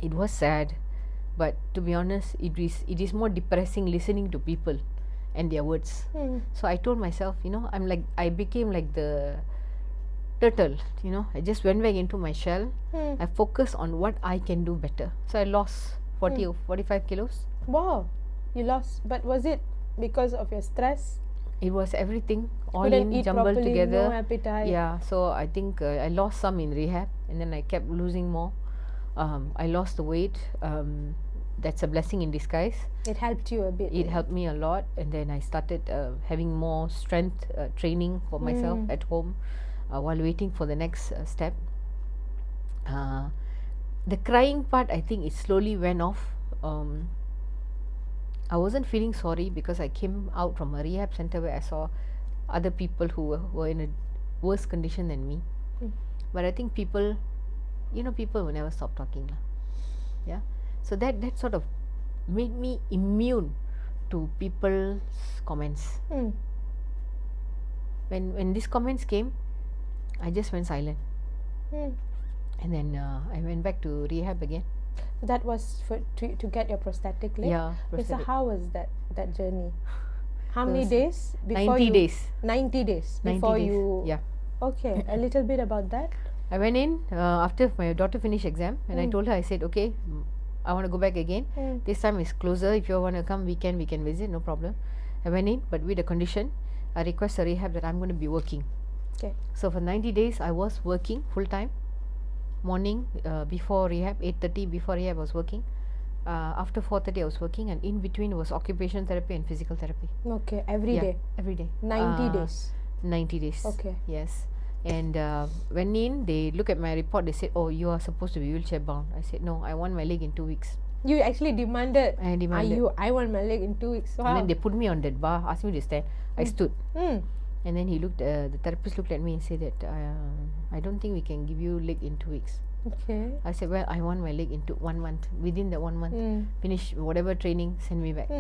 [SPEAKER 2] It was sad, but to be honest, it is more depressing listening to people and their words. So I told myself, you know, I became like the turtle, you know. I just went back into my shell. I focused on what I can do better. So I lost 40 or 45 kilos.
[SPEAKER 1] Wow, you lost. But was it because of your stress?
[SPEAKER 2] It was everything all
[SPEAKER 1] Couldn't
[SPEAKER 2] in
[SPEAKER 1] eat
[SPEAKER 2] jumbled
[SPEAKER 1] properly,
[SPEAKER 2] together.
[SPEAKER 1] no appetite.
[SPEAKER 2] Yeah, so I think I lost some in rehab, and then I kept losing more. I lost the weight. That's a blessing in disguise.
[SPEAKER 1] It helped you a bit.
[SPEAKER 2] It helped me a lot, and then I started having more strength training for myself at home while waiting for the next step. The crying part, I think it slowly went off. I wasn't feeling sorry because I came out from a rehab center where I saw other people who were in a worse condition than me. But I think people will never stop talking. Yeah. So that sort of made me immune to people's comments. When these comments came, I just went silent. And then I went back to rehab again.
[SPEAKER 1] That was to get your prosthetic leg?
[SPEAKER 2] Yeah.
[SPEAKER 1] So how was that journey? How
[SPEAKER 2] It
[SPEAKER 1] many
[SPEAKER 2] was
[SPEAKER 1] days before
[SPEAKER 2] 90
[SPEAKER 1] you?
[SPEAKER 2] days.
[SPEAKER 1] 90 days
[SPEAKER 2] 90
[SPEAKER 1] before
[SPEAKER 2] days.
[SPEAKER 1] you.
[SPEAKER 2] Yeah.
[SPEAKER 1] Okay, a little bit about that.
[SPEAKER 2] I went in after my daughter finished exam, and I told her, I said, okay, I want to go back again. This time is closer. If you want to come, we can visit, no problem. I went in, but with a condition. I request a rehab that I'm going to be working.
[SPEAKER 1] Okay.
[SPEAKER 2] So for 90 days, I was working full time. Morning before rehab, 8:30 before rehab I was working. After 4:30 I was working, and in between was occupational therapy and physical therapy.
[SPEAKER 1] Okay, every day.
[SPEAKER 2] Every day.
[SPEAKER 1] 90 days.
[SPEAKER 2] 90 days.
[SPEAKER 1] Okay.
[SPEAKER 2] Yes. And when they look at my report, they said, "Oh, you are supposed to be wheelchair bound." I said, "No, I want my leg in 2 weeks."
[SPEAKER 1] You actually demanded.
[SPEAKER 2] I demanded.
[SPEAKER 1] I want my leg in 2 weeks. Wow.
[SPEAKER 2] And then they put me on that bar, asked me to stand. I stood.
[SPEAKER 1] Mm.
[SPEAKER 2] And then the therapist looked at me and said that, "I don't think we can give you leg in 2 weeks."
[SPEAKER 1] Okay.
[SPEAKER 2] I said, "Well, I want my leg into 1 month. Within the 1 month, finish whatever training, send me back."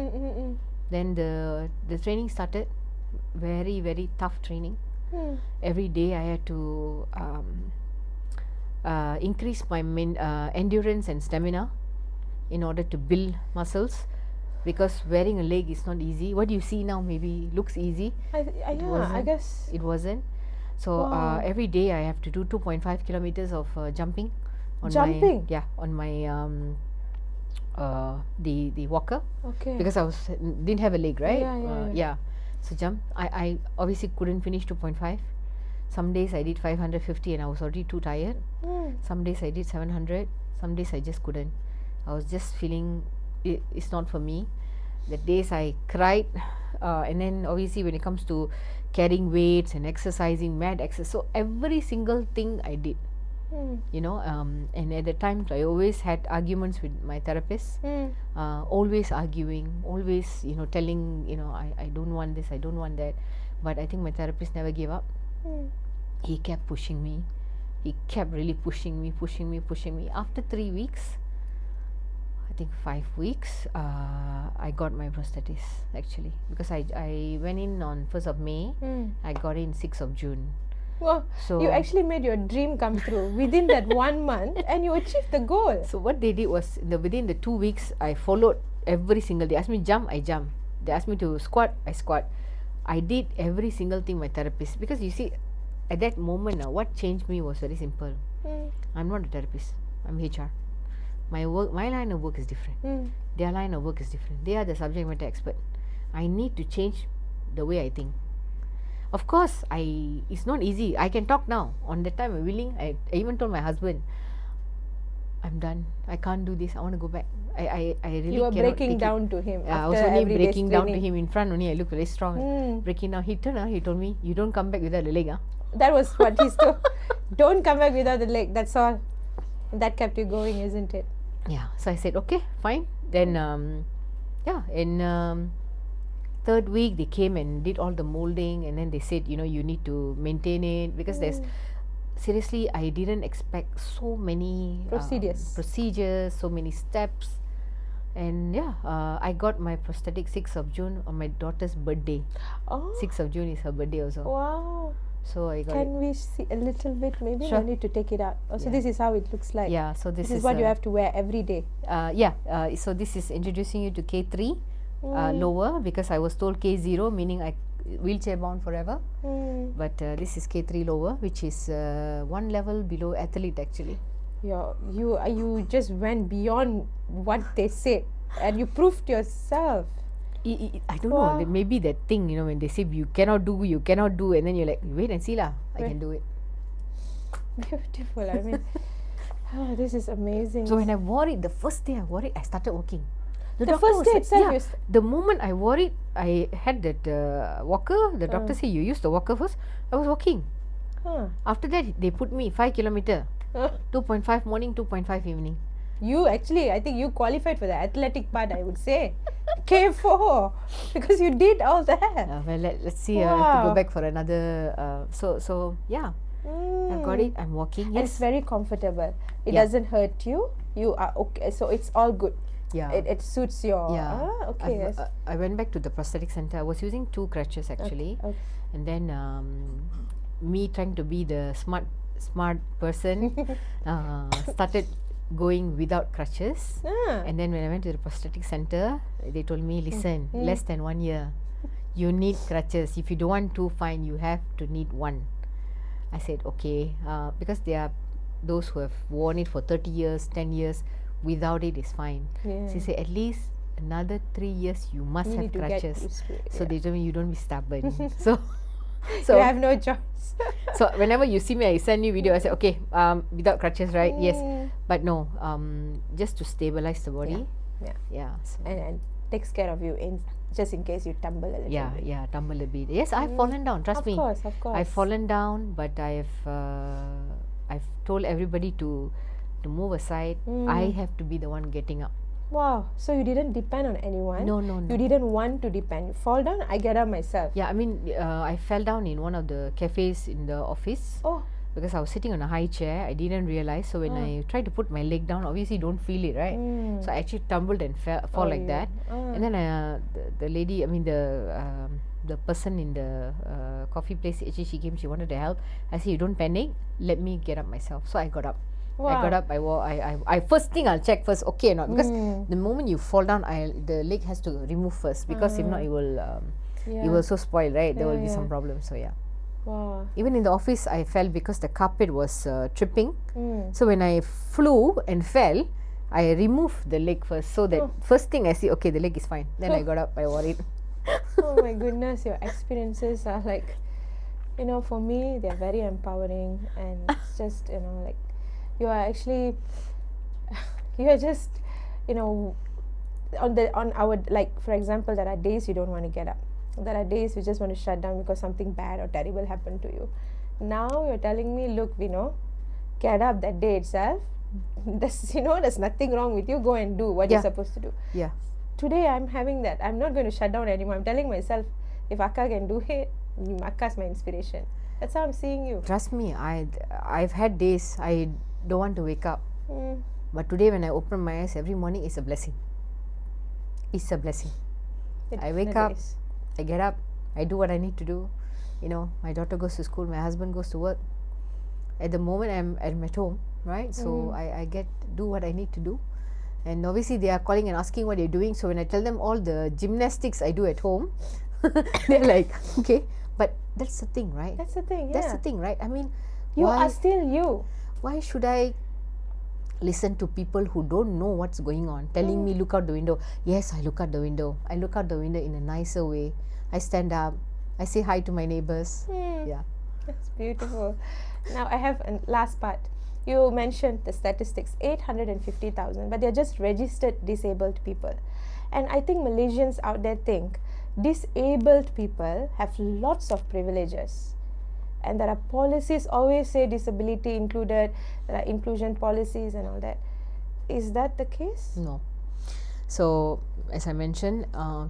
[SPEAKER 2] Then the training started. Very, very tough training. Every day I had to increase my endurance and stamina in order to build muscles, because wearing a leg is not easy. What you see now maybe looks easy.
[SPEAKER 1] I guess
[SPEAKER 2] it wasn't. So
[SPEAKER 1] Wow.
[SPEAKER 2] every day I have to do 2.5 kilometers of jumping.
[SPEAKER 1] Jumping?
[SPEAKER 2] On my the walker,
[SPEAKER 1] Okay.
[SPEAKER 2] because I didn't have a leg, right?
[SPEAKER 1] Yeah.
[SPEAKER 2] So jump. I obviously couldn't finish 2.5. Some days I did 550 and I was already too tired. Some days I did 700. Some days I just couldn't. I was just feeling it's not for me. The days I cried, and then obviously when it comes to carrying weights and exercising, mad exercise, so every single thing I did. And at the time I always had arguments with my therapist, always arguing, always telling I don't want this, I don't want that, but I think my therapist never gave up. He kept pushing me, he kept really pushing me. After 3 weeks, I think 5 weeks, I got my prosthetics actually, because I went in on 1st of May, I got in 6th of June.
[SPEAKER 1] Well,
[SPEAKER 2] So
[SPEAKER 1] you actually made your dream come true within that 1 month, and you achieved the goal.
[SPEAKER 2] So what they did was, within the 2 weeks, I followed every single day. They asked me to jump, I jump. They asked me to squat, I squat. I did every single thing my therapist, because you see, at that moment, what changed me was very simple. I'm not a therapist. I'm HR. My line of work is different. Their line of work is different. They are the subject matter expert. I need to change the way I think. Of course, it's not easy. I can talk now. On that time, I'm willing. I even told my husband, I'm done. I can't do this. I want to go back. I really
[SPEAKER 1] You were
[SPEAKER 2] cannot
[SPEAKER 1] breaking
[SPEAKER 2] take
[SPEAKER 1] down
[SPEAKER 2] it.
[SPEAKER 1] to him.
[SPEAKER 2] I was
[SPEAKER 1] after
[SPEAKER 2] only
[SPEAKER 1] every day's
[SPEAKER 2] breaking down to
[SPEAKER 1] training.
[SPEAKER 2] him in front only. I look very strong. Breaking down. He turned around. He told me, "You don't come back without a leg, huh?"
[SPEAKER 1] That was what he's told. Don't come back without the leg. That's all. That kept you going, isn't it?
[SPEAKER 2] Yeah. So I said, okay, fine. Then, in 3rd week they came and did all the molding, and then they said, you need to maintain it, because there's seriously, I didn't expect so many procedures, so many steps. And I got my prosthetic 6th of June on my daughter's birthday.
[SPEAKER 1] Oh.
[SPEAKER 2] 6th of June is her birthday also.
[SPEAKER 1] Wow.
[SPEAKER 2] So I got
[SPEAKER 1] Can we see a little bit? Maybe
[SPEAKER 2] Sure.
[SPEAKER 1] I need to take it out. Oh, so
[SPEAKER 2] Yeah.
[SPEAKER 1] this is how it looks like.
[SPEAKER 2] Yeah, so this
[SPEAKER 1] This is what you have to wear every day.
[SPEAKER 2] So this is introducing you to K3 lower, because I was told K0, meaning I wheelchair bound forever. But this is K3 lower, which is 1 level below athlete actually.
[SPEAKER 1] You just went beyond what they said, and you proved yourself.
[SPEAKER 2] I don't know,
[SPEAKER 1] Wow.
[SPEAKER 2] maybe that thing, when they say you cannot do, and then you're like, wait and see lah, I can do it.
[SPEAKER 1] Beautiful. I mean, this is amazing.
[SPEAKER 2] So when I wore it, the first day I wore it, I started walking.
[SPEAKER 1] The
[SPEAKER 2] doctor
[SPEAKER 1] first
[SPEAKER 2] was
[SPEAKER 1] day
[SPEAKER 2] like,
[SPEAKER 1] itself,
[SPEAKER 2] the moment I wore it, I had that walker. The doctor said, you use the walker first. I was walking. After that, they put me 5 kilometer, 2.5 morning, 2.5 evening.
[SPEAKER 1] I think you qualified for the athletic part, I would say. K4, because you did all that.
[SPEAKER 2] Well, let's see. I have to go back for another. I got it. I'm walking.
[SPEAKER 1] And it's
[SPEAKER 2] Yes.
[SPEAKER 1] very comfortable. It
[SPEAKER 2] Yeah.
[SPEAKER 1] doesn't hurt you. You are okay. So it's all good.
[SPEAKER 2] Yeah.
[SPEAKER 1] It suits your.
[SPEAKER 2] Yeah.
[SPEAKER 1] Okay. Yes.
[SPEAKER 2] I went back to the prosthetic center. I was using 2 crutches actually.
[SPEAKER 1] Okay.
[SPEAKER 2] And then me trying to be the smart person started going without crutches. And then when I went to the prosthetic center, they told me, listen, less than 1 year, you need crutches. If you don't want to, fine, you have to need 1. I said, okay, because there are those who have worn it for 30 years, 10 years, without it is fine.
[SPEAKER 1] Yeah.
[SPEAKER 2] So he said, at least another 3 years you must
[SPEAKER 1] You
[SPEAKER 2] have
[SPEAKER 1] need to get
[SPEAKER 2] crutches.
[SPEAKER 1] used to it,
[SPEAKER 2] So
[SPEAKER 1] yeah.
[SPEAKER 2] they told me, you don't be stubborn. so
[SPEAKER 1] You have no choice.
[SPEAKER 2] so whenever you see me, I send you video. I say, okay, without crutches, right? Yes, but no, just to stabilize the body.
[SPEAKER 1] Yeah.
[SPEAKER 2] Yeah. So
[SPEAKER 1] And takes care of you just in case you tumble a little bit.
[SPEAKER 2] Yeah, tumble a bit. Yes, I've fallen down. Trust me.
[SPEAKER 1] Of course.
[SPEAKER 2] I've fallen down, but I've told everybody to move aside. I have to be the one getting up.
[SPEAKER 1] Wow. So you didn't depend on anyone.
[SPEAKER 2] No.
[SPEAKER 1] You didn't want to depend. You fall down, I get up myself.
[SPEAKER 2] Yeah, I mean, I fell down in one of the cafes in the office.
[SPEAKER 1] Oh.
[SPEAKER 2] Because I was sitting on a high chair. I didn't realize. So when I tried to put my leg down, obviously you don't feel it, right? So I actually tumbled and fall like that. And then the lady, I mean the person in the coffee place, actually she came. She wanted to help. I said, "You don't panic. Let me get up myself." So I got up.
[SPEAKER 1] Wow.
[SPEAKER 2] I got up. I first thing I'll check first, okay or not, because the moment you fall down, the leg has to remove first, because if not, it will so spoil, right? There will be some problems. So yeah.
[SPEAKER 1] Wow.
[SPEAKER 2] Even in the office, I fell because the carpet was tripping. So when I flew and fell, I removed the leg first. So that first thing I see, okay, the leg is fine. Then I got up. I worried.
[SPEAKER 1] Oh my goodness, your experiences are like, for me, they're very empowering, and it's just, like, you are just, on our, like, for example, there are days you don't want to get up. There are days you just want to shut down because something bad or terrible happened to you. Now you're telling me, look, get up that day itself. There's nothing wrong with you. Go and do what you're supposed to do.
[SPEAKER 2] Yeah.
[SPEAKER 1] Today I'm having that. I'm not going to shut down anymore. I'm telling myself, if Akka can do it, Akka's my inspiration. That's how I'm seeing you.
[SPEAKER 2] Trust me, I've had days I don't want to wake up. But today when I open my eyes every morning, it's a blessing. It's a blessing. I wake up, I get up, I do what I need to do. My daughter goes to school, my husband goes to work. At the moment I'm at home, right? So I do what I need to do. And obviously they are calling and asking what they're doing. So when I tell them all the gymnastics I do at home, they're like, okay. But that's the thing, right?
[SPEAKER 1] That's the thing, yeah.
[SPEAKER 2] That's the thing, right? I mean,
[SPEAKER 1] you are still you.
[SPEAKER 2] Why should I listen to people who don't know what's going on, telling me look out the window? Yes, I look out the window. I look out the window in a nicer way. I stand up. I say hi to my neighbors. Yeah.
[SPEAKER 1] That's beautiful. Now I have a last part. You mentioned the statistics, 850,000, but they're just registered disabled people. And I think Malaysians out there think disabled people have lots of privileges. And there are policies, always say disability included, there are inclusion policies and all that. Is that the case?
[SPEAKER 2] No. So, as I mentioned,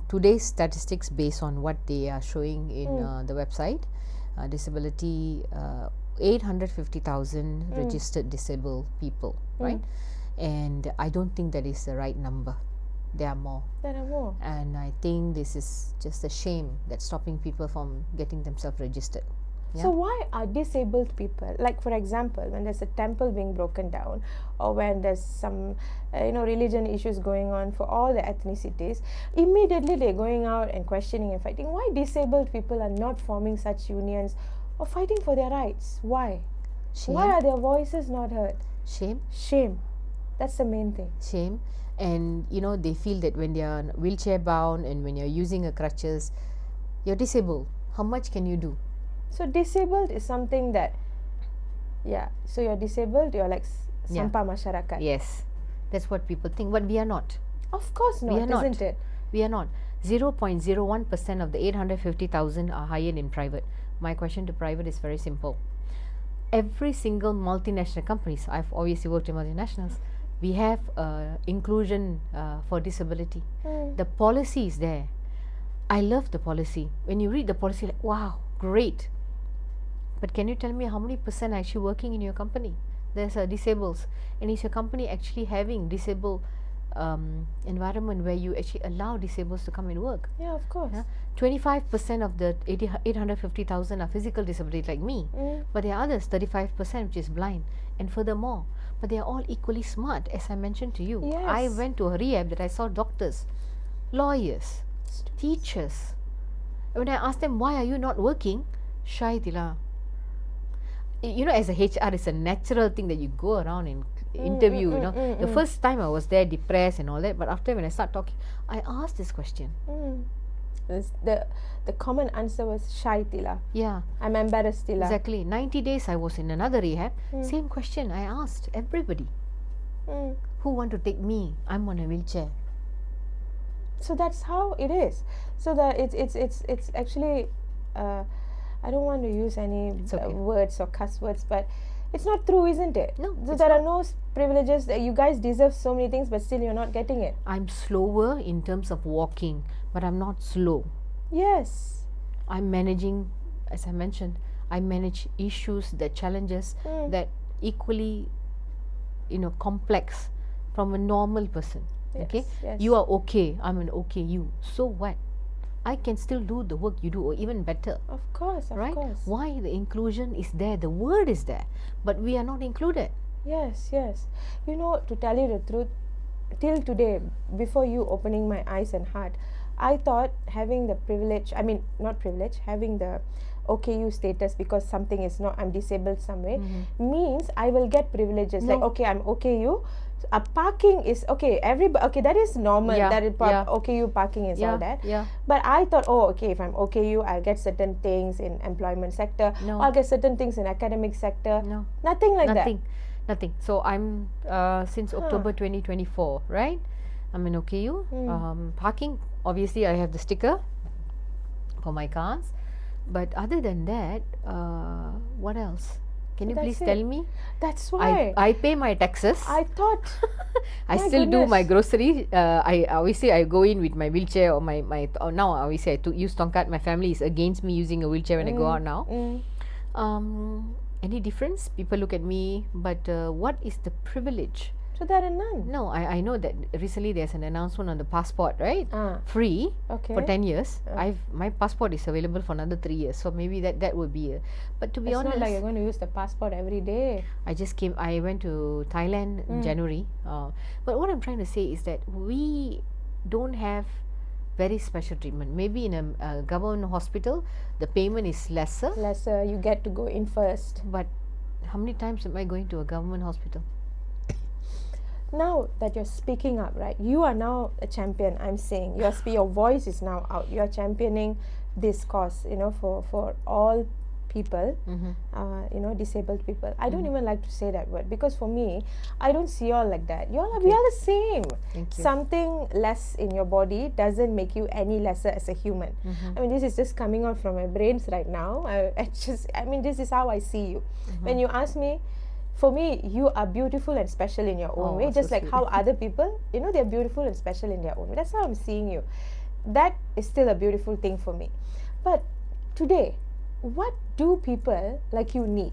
[SPEAKER 2] today's statistics based on what they are showing in the website, disability, 850,000 registered disabled people, right? And I don't think that is the right number. There are more. And I think this is just a shame that's stopping people from getting themselves registered. Yeah?
[SPEAKER 1] So why are disabled people, like for example, when there's a temple being broken down, or when there's some religion issues going on for all the ethnicities, immediately they're going out and questioning and fighting? Why disabled people are not forming such unions or fighting for their rights? Why?
[SPEAKER 2] Shame.
[SPEAKER 1] Why are their voices not heard?
[SPEAKER 2] Shame.
[SPEAKER 1] That's the main thing.
[SPEAKER 2] Shame. And they feel that when they are wheelchair bound and when you're using a crutches, you're disabled. How much can you do?
[SPEAKER 1] So disabled is something that, so you're disabled, you're like sampah masyarakat.
[SPEAKER 2] Yes, that's what people think, but we are not.
[SPEAKER 1] Of course not, isn't it?
[SPEAKER 2] We are not. 0.01% of the 850,000 are hired in private. My question to private is very simple. Every single multinational companies, I've obviously worked in multinationals, we have inclusion for disability. The policy is there. I love the policy. When you read the policy, like, wow, great. But can you tell me how many percent are actually working in your company? There's disabled. And is your company actually having disabled environment where you actually allow disabled to come and work?
[SPEAKER 1] Yeah, of course.
[SPEAKER 2] 25% of the 850,000 are physical disability like me. But there are others, 35%, which is blind. And furthermore, but they are all equally smart, as I mentioned to you.
[SPEAKER 1] Yes.
[SPEAKER 2] I went to a rehab that I saw doctors, lawyers, teachers. When I asked them, why are you not working? Shy, Tila. As a HR, it's a natural thing that you go around and interview, The first time I was there depressed and all that, but after when I start talking, I asked this question.
[SPEAKER 1] The common answer was shy, Tila.
[SPEAKER 2] Yeah.
[SPEAKER 1] I'm embarrassed, Tila.
[SPEAKER 2] Exactly. 90 days I was in another rehab. Same question I asked everybody. Who want to take me? I'm on a wheelchair.
[SPEAKER 1] So that's how it is. So that it's actually, I don't want to use any
[SPEAKER 2] okay.
[SPEAKER 1] words or cuss words, but it's not true, isn't it?
[SPEAKER 2] No,
[SPEAKER 1] So
[SPEAKER 2] it's
[SPEAKER 1] there are no privileges. You guys deserve so many things, but still you're not getting it.
[SPEAKER 2] I'm slower in terms of walking, but I'm not slow.
[SPEAKER 1] Yes.
[SPEAKER 2] I'm managing, as I mentioned, I manage issues, the challenges that equally, complex from a normal person. Okay,
[SPEAKER 1] Yes.
[SPEAKER 2] you are okay, I'm an okay you. So what? I can still do the work you do, or even better.
[SPEAKER 1] Of course,
[SPEAKER 2] right?
[SPEAKER 1] course.
[SPEAKER 2] Why the inclusion is there? The word is there, but we are not included.
[SPEAKER 1] Yes. You know, to tell you the truth, till today, before you opening my eyes and heart, I thought having the privilege, I mean not privilege, having the OKU status because something is not, I'm disabled some way, means I will get privileges.
[SPEAKER 2] No.
[SPEAKER 1] Like, okay, I'm OKU. A parking is okay. Okay, that is normal.
[SPEAKER 2] Yeah,
[SPEAKER 1] That is
[SPEAKER 2] yeah.
[SPEAKER 1] OKU parking is all that.
[SPEAKER 2] Yeah.
[SPEAKER 1] But I thought, oh, okay, if I'm OKU, I'll get certain things in employment sector.
[SPEAKER 2] No.
[SPEAKER 1] Or I'll get certain things in academic sector.
[SPEAKER 2] No.
[SPEAKER 1] Nothing like that.
[SPEAKER 2] Nothing. So I'm since October 2024, right? I'm an OKU. Parking, obviously I have the sticker for my cars. But other than that, what else? Can you please tell me?
[SPEAKER 1] That's why
[SPEAKER 2] I pay my taxes.
[SPEAKER 1] I thought
[SPEAKER 2] I still do my grocery. I obviously I go in with my wheelchair or my now obviously I use tongkat. My family is against me using a wheelchair when I go out now. Any difference? People look at me, but what is the privilege?
[SPEAKER 1] So there are none.
[SPEAKER 2] No, I know that recently there's an announcement on the passport, right? Free for 10 years. My passport is available for another 3 years, so maybe that would be a. But to be honest,
[SPEAKER 1] it's not like you're going to use the passport every day.
[SPEAKER 2] I went to Thailand in January. But what I'm trying to say is that we don't have very special treatment. Maybe in a government hospital, the payment is lesser.
[SPEAKER 1] You get to go in first.
[SPEAKER 2] But how many times am I going to a government hospital?
[SPEAKER 1] Now that you're speaking up, right? You are now a champion. I'm saying your voice is now out. You are championing this cause, for all people, disabled people. I don't even like to say that word because for me, I don't see y'all like that. We are the same.
[SPEAKER 2] Thank you.
[SPEAKER 1] Something less in your body doesn't make you any lesser as a human. I mean, this is just coming out from my brains right now. This is how I see you. When you ask me, for me, you are beautiful and special in your own way, just
[SPEAKER 2] so
[SPEAKER 1] like
[SPEAKER 2] sweet.
[SPEAKER 1] how other people, they're beautiful and special in their own way. That's how I'm seeing you. That is still a beautiful thing for me. But today, what do people like you need?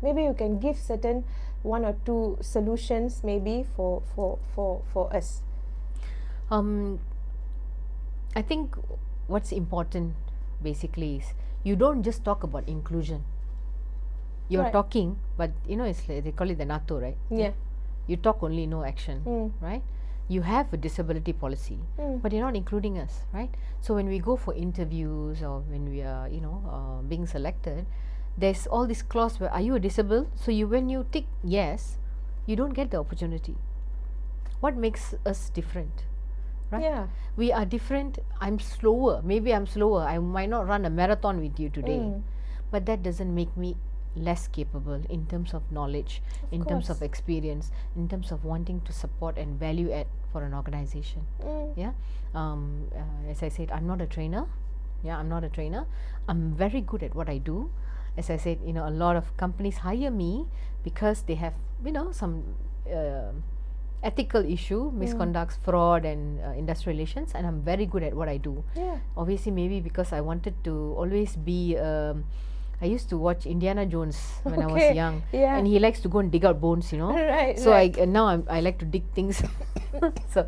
[SPEAKER 1] Maybe you can give certain 1 or 2 solutions maybe for us.
[SPEAKER 2] I think what's important basically is you don't just talk about inclusion. You're talking, but it's like they call it the NATO, right?
[SPEAKER 1] Yeah.
[SPEAKER 2] You talk only, no action, right? You have a disability policy, but you're not including us, right? So when we go for interviews or when we are, being selected, there's all this clause where, are you a disabled? So when you tick yes, you don't get the opportunity. What makes us different, right?
[SPEAKER 1] Yeah.
[SPEAKER 2] We are different. I'm slower. Maybe I'm slower. I might not run a marathon with you today, but that doesn't make me less capable in terms of knowledge, in terms of experience, in terms of wanting to support and value add for an organization. As I said, I'm not a trainer. I'm very good at what I do. As I said, a lot of companies hire me because they have some ethical issue, misconducts, fraud and industrial relations, and I'm very good at what I do. Obviously maybe because I wanted to always be I used to watch Indiana Jones when I was young, and he likes to go and dig out bones,
[SPEAKER 1] Right.
[SPEAKER 2] So now I like to dig things. So,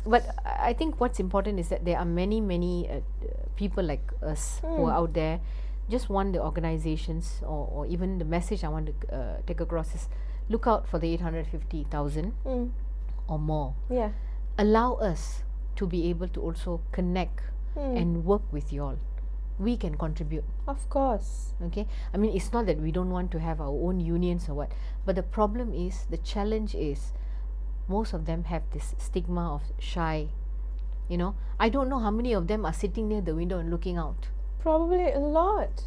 [SPEAKER 2] but I think what's important is that there are many people like us who are out there. Just want the organizations or even the message I want to take across is look out for the 850,000 or more.
[SPEAKER 1] Yeah.
[SPEAKER 2] Allow us to be able to also connect and work with you all. We can contribute.
[SPEAKER 1] Of course.
[SPEAKER 2] Okay, I mean, it's not that we don't want to have our own unions or what, but the problem is, the challenge is, most of them have this stigma of shy. I don't know how many of them are sitting near the window and looking out.
[SPEAKER 1] Probably a lot,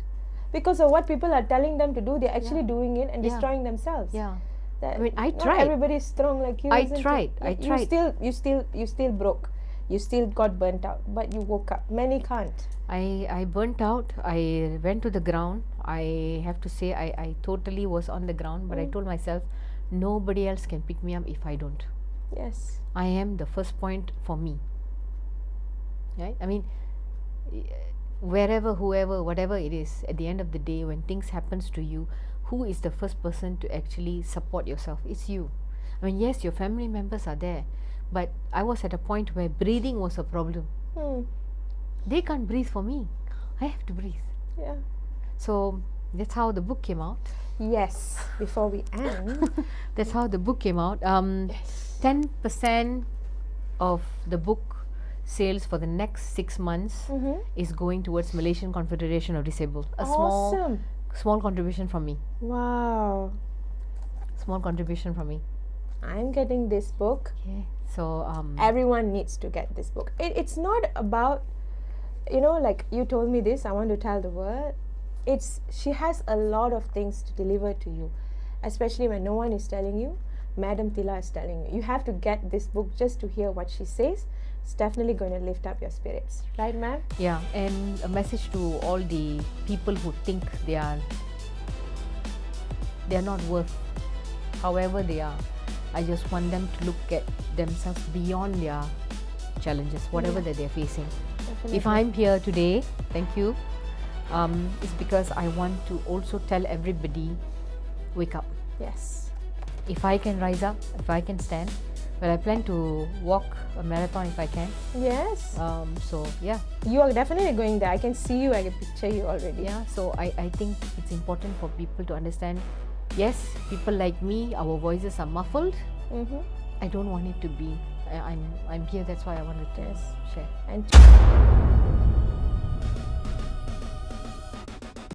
[SPEAKER 1] because of what people are telling them to do. They're actually doing it and destroying themselves.
[SPEAKER 2] Yeah.
[SPEAKER 1] I
[SPEAKER 2] mean, I
[SPEAKER 1] not
[SPEAKER 2] tried.
[SPEAKER 1] everybody is strong like you.
[SPEAKER 2] I
[SPEAKER 1] isn't
[SPEAKER 2] tried.
[SPEAKER 1] it?
[SPEAKER 2] I tried.
[SPEAKER 1] You still broke. you still got burnt out, but you woke up. Many can't.
[SPEAKER 2] I burnt out. I went to the ground. I have to say I totally was on the ground, but I told myself nobody else can pick me up if I don't.
[SPEAKER 1] Yes.
[SPEAKER 2] I am the first point for me. Right? I mean, wherever, whoever, whatever it is, at the end of the day, when things happens to you, who is the first person to actually support yourself? It's you. I mean, yes, your family members are there, but I was at a point where breathing was a problem. They can't breathe for me. I have to breathe.
[SPEAKER 1] Yeah.
[SPEAKER 2] So that's how the book came out.
[SPEAKER 1] Yes. Before we end.
[SPEAKER 2] That's how the book came out. 10% of the book sales for the next 6 months is going towards Malaysian Confederation of Disabled. A
[SPEAKER 1] Awesome.
[SPEAKER 2] small contribution from me.
[SPEAKER 1] Wow.
[SPEAKER 2] Small contribution from me.
[SPEAKER 1] I'm getting this book.
[SPEAKER 2] Okay. So
[SPEAKER 1] Everyone needs to get this book. It's not about, you know, like you told me this, I want to tell the world. She has a lot of things to deliver to you, especially when no one is telling you. Madam Tila is telling you. You have to get this book just to hear what she says. It's definitely going to lift up your spirits. Right, ma'am?
[SPEAKER 2] yeah, and a message to all the people who think they are not worth however they are. I just want them to look at themselves beyond their challenges, whatever that they're facing.
[SPEAKER 1] Definitely.
[SPEAKER 2] If I'm here today, thank you, it's because I want to also tell everybody, wake up.
[SPEAKER 1] Yes.
[SPEAKER 2] If I can rise up, if I can stand, well, I plan to walk a marathon if I can.
[SPEAKER 1] Yes.
[SPEAKER 2] So yeah.
[SPEAKER 1] You are definitely going there. I can see you. I can picture you already.
[SPEAKER 2] Yeah, so I think it's important for people to understand, yes, people like me, our voices are muffled. I don't want it to be. I'm here, that's why I wanted to share.
[SPEAKER 1] And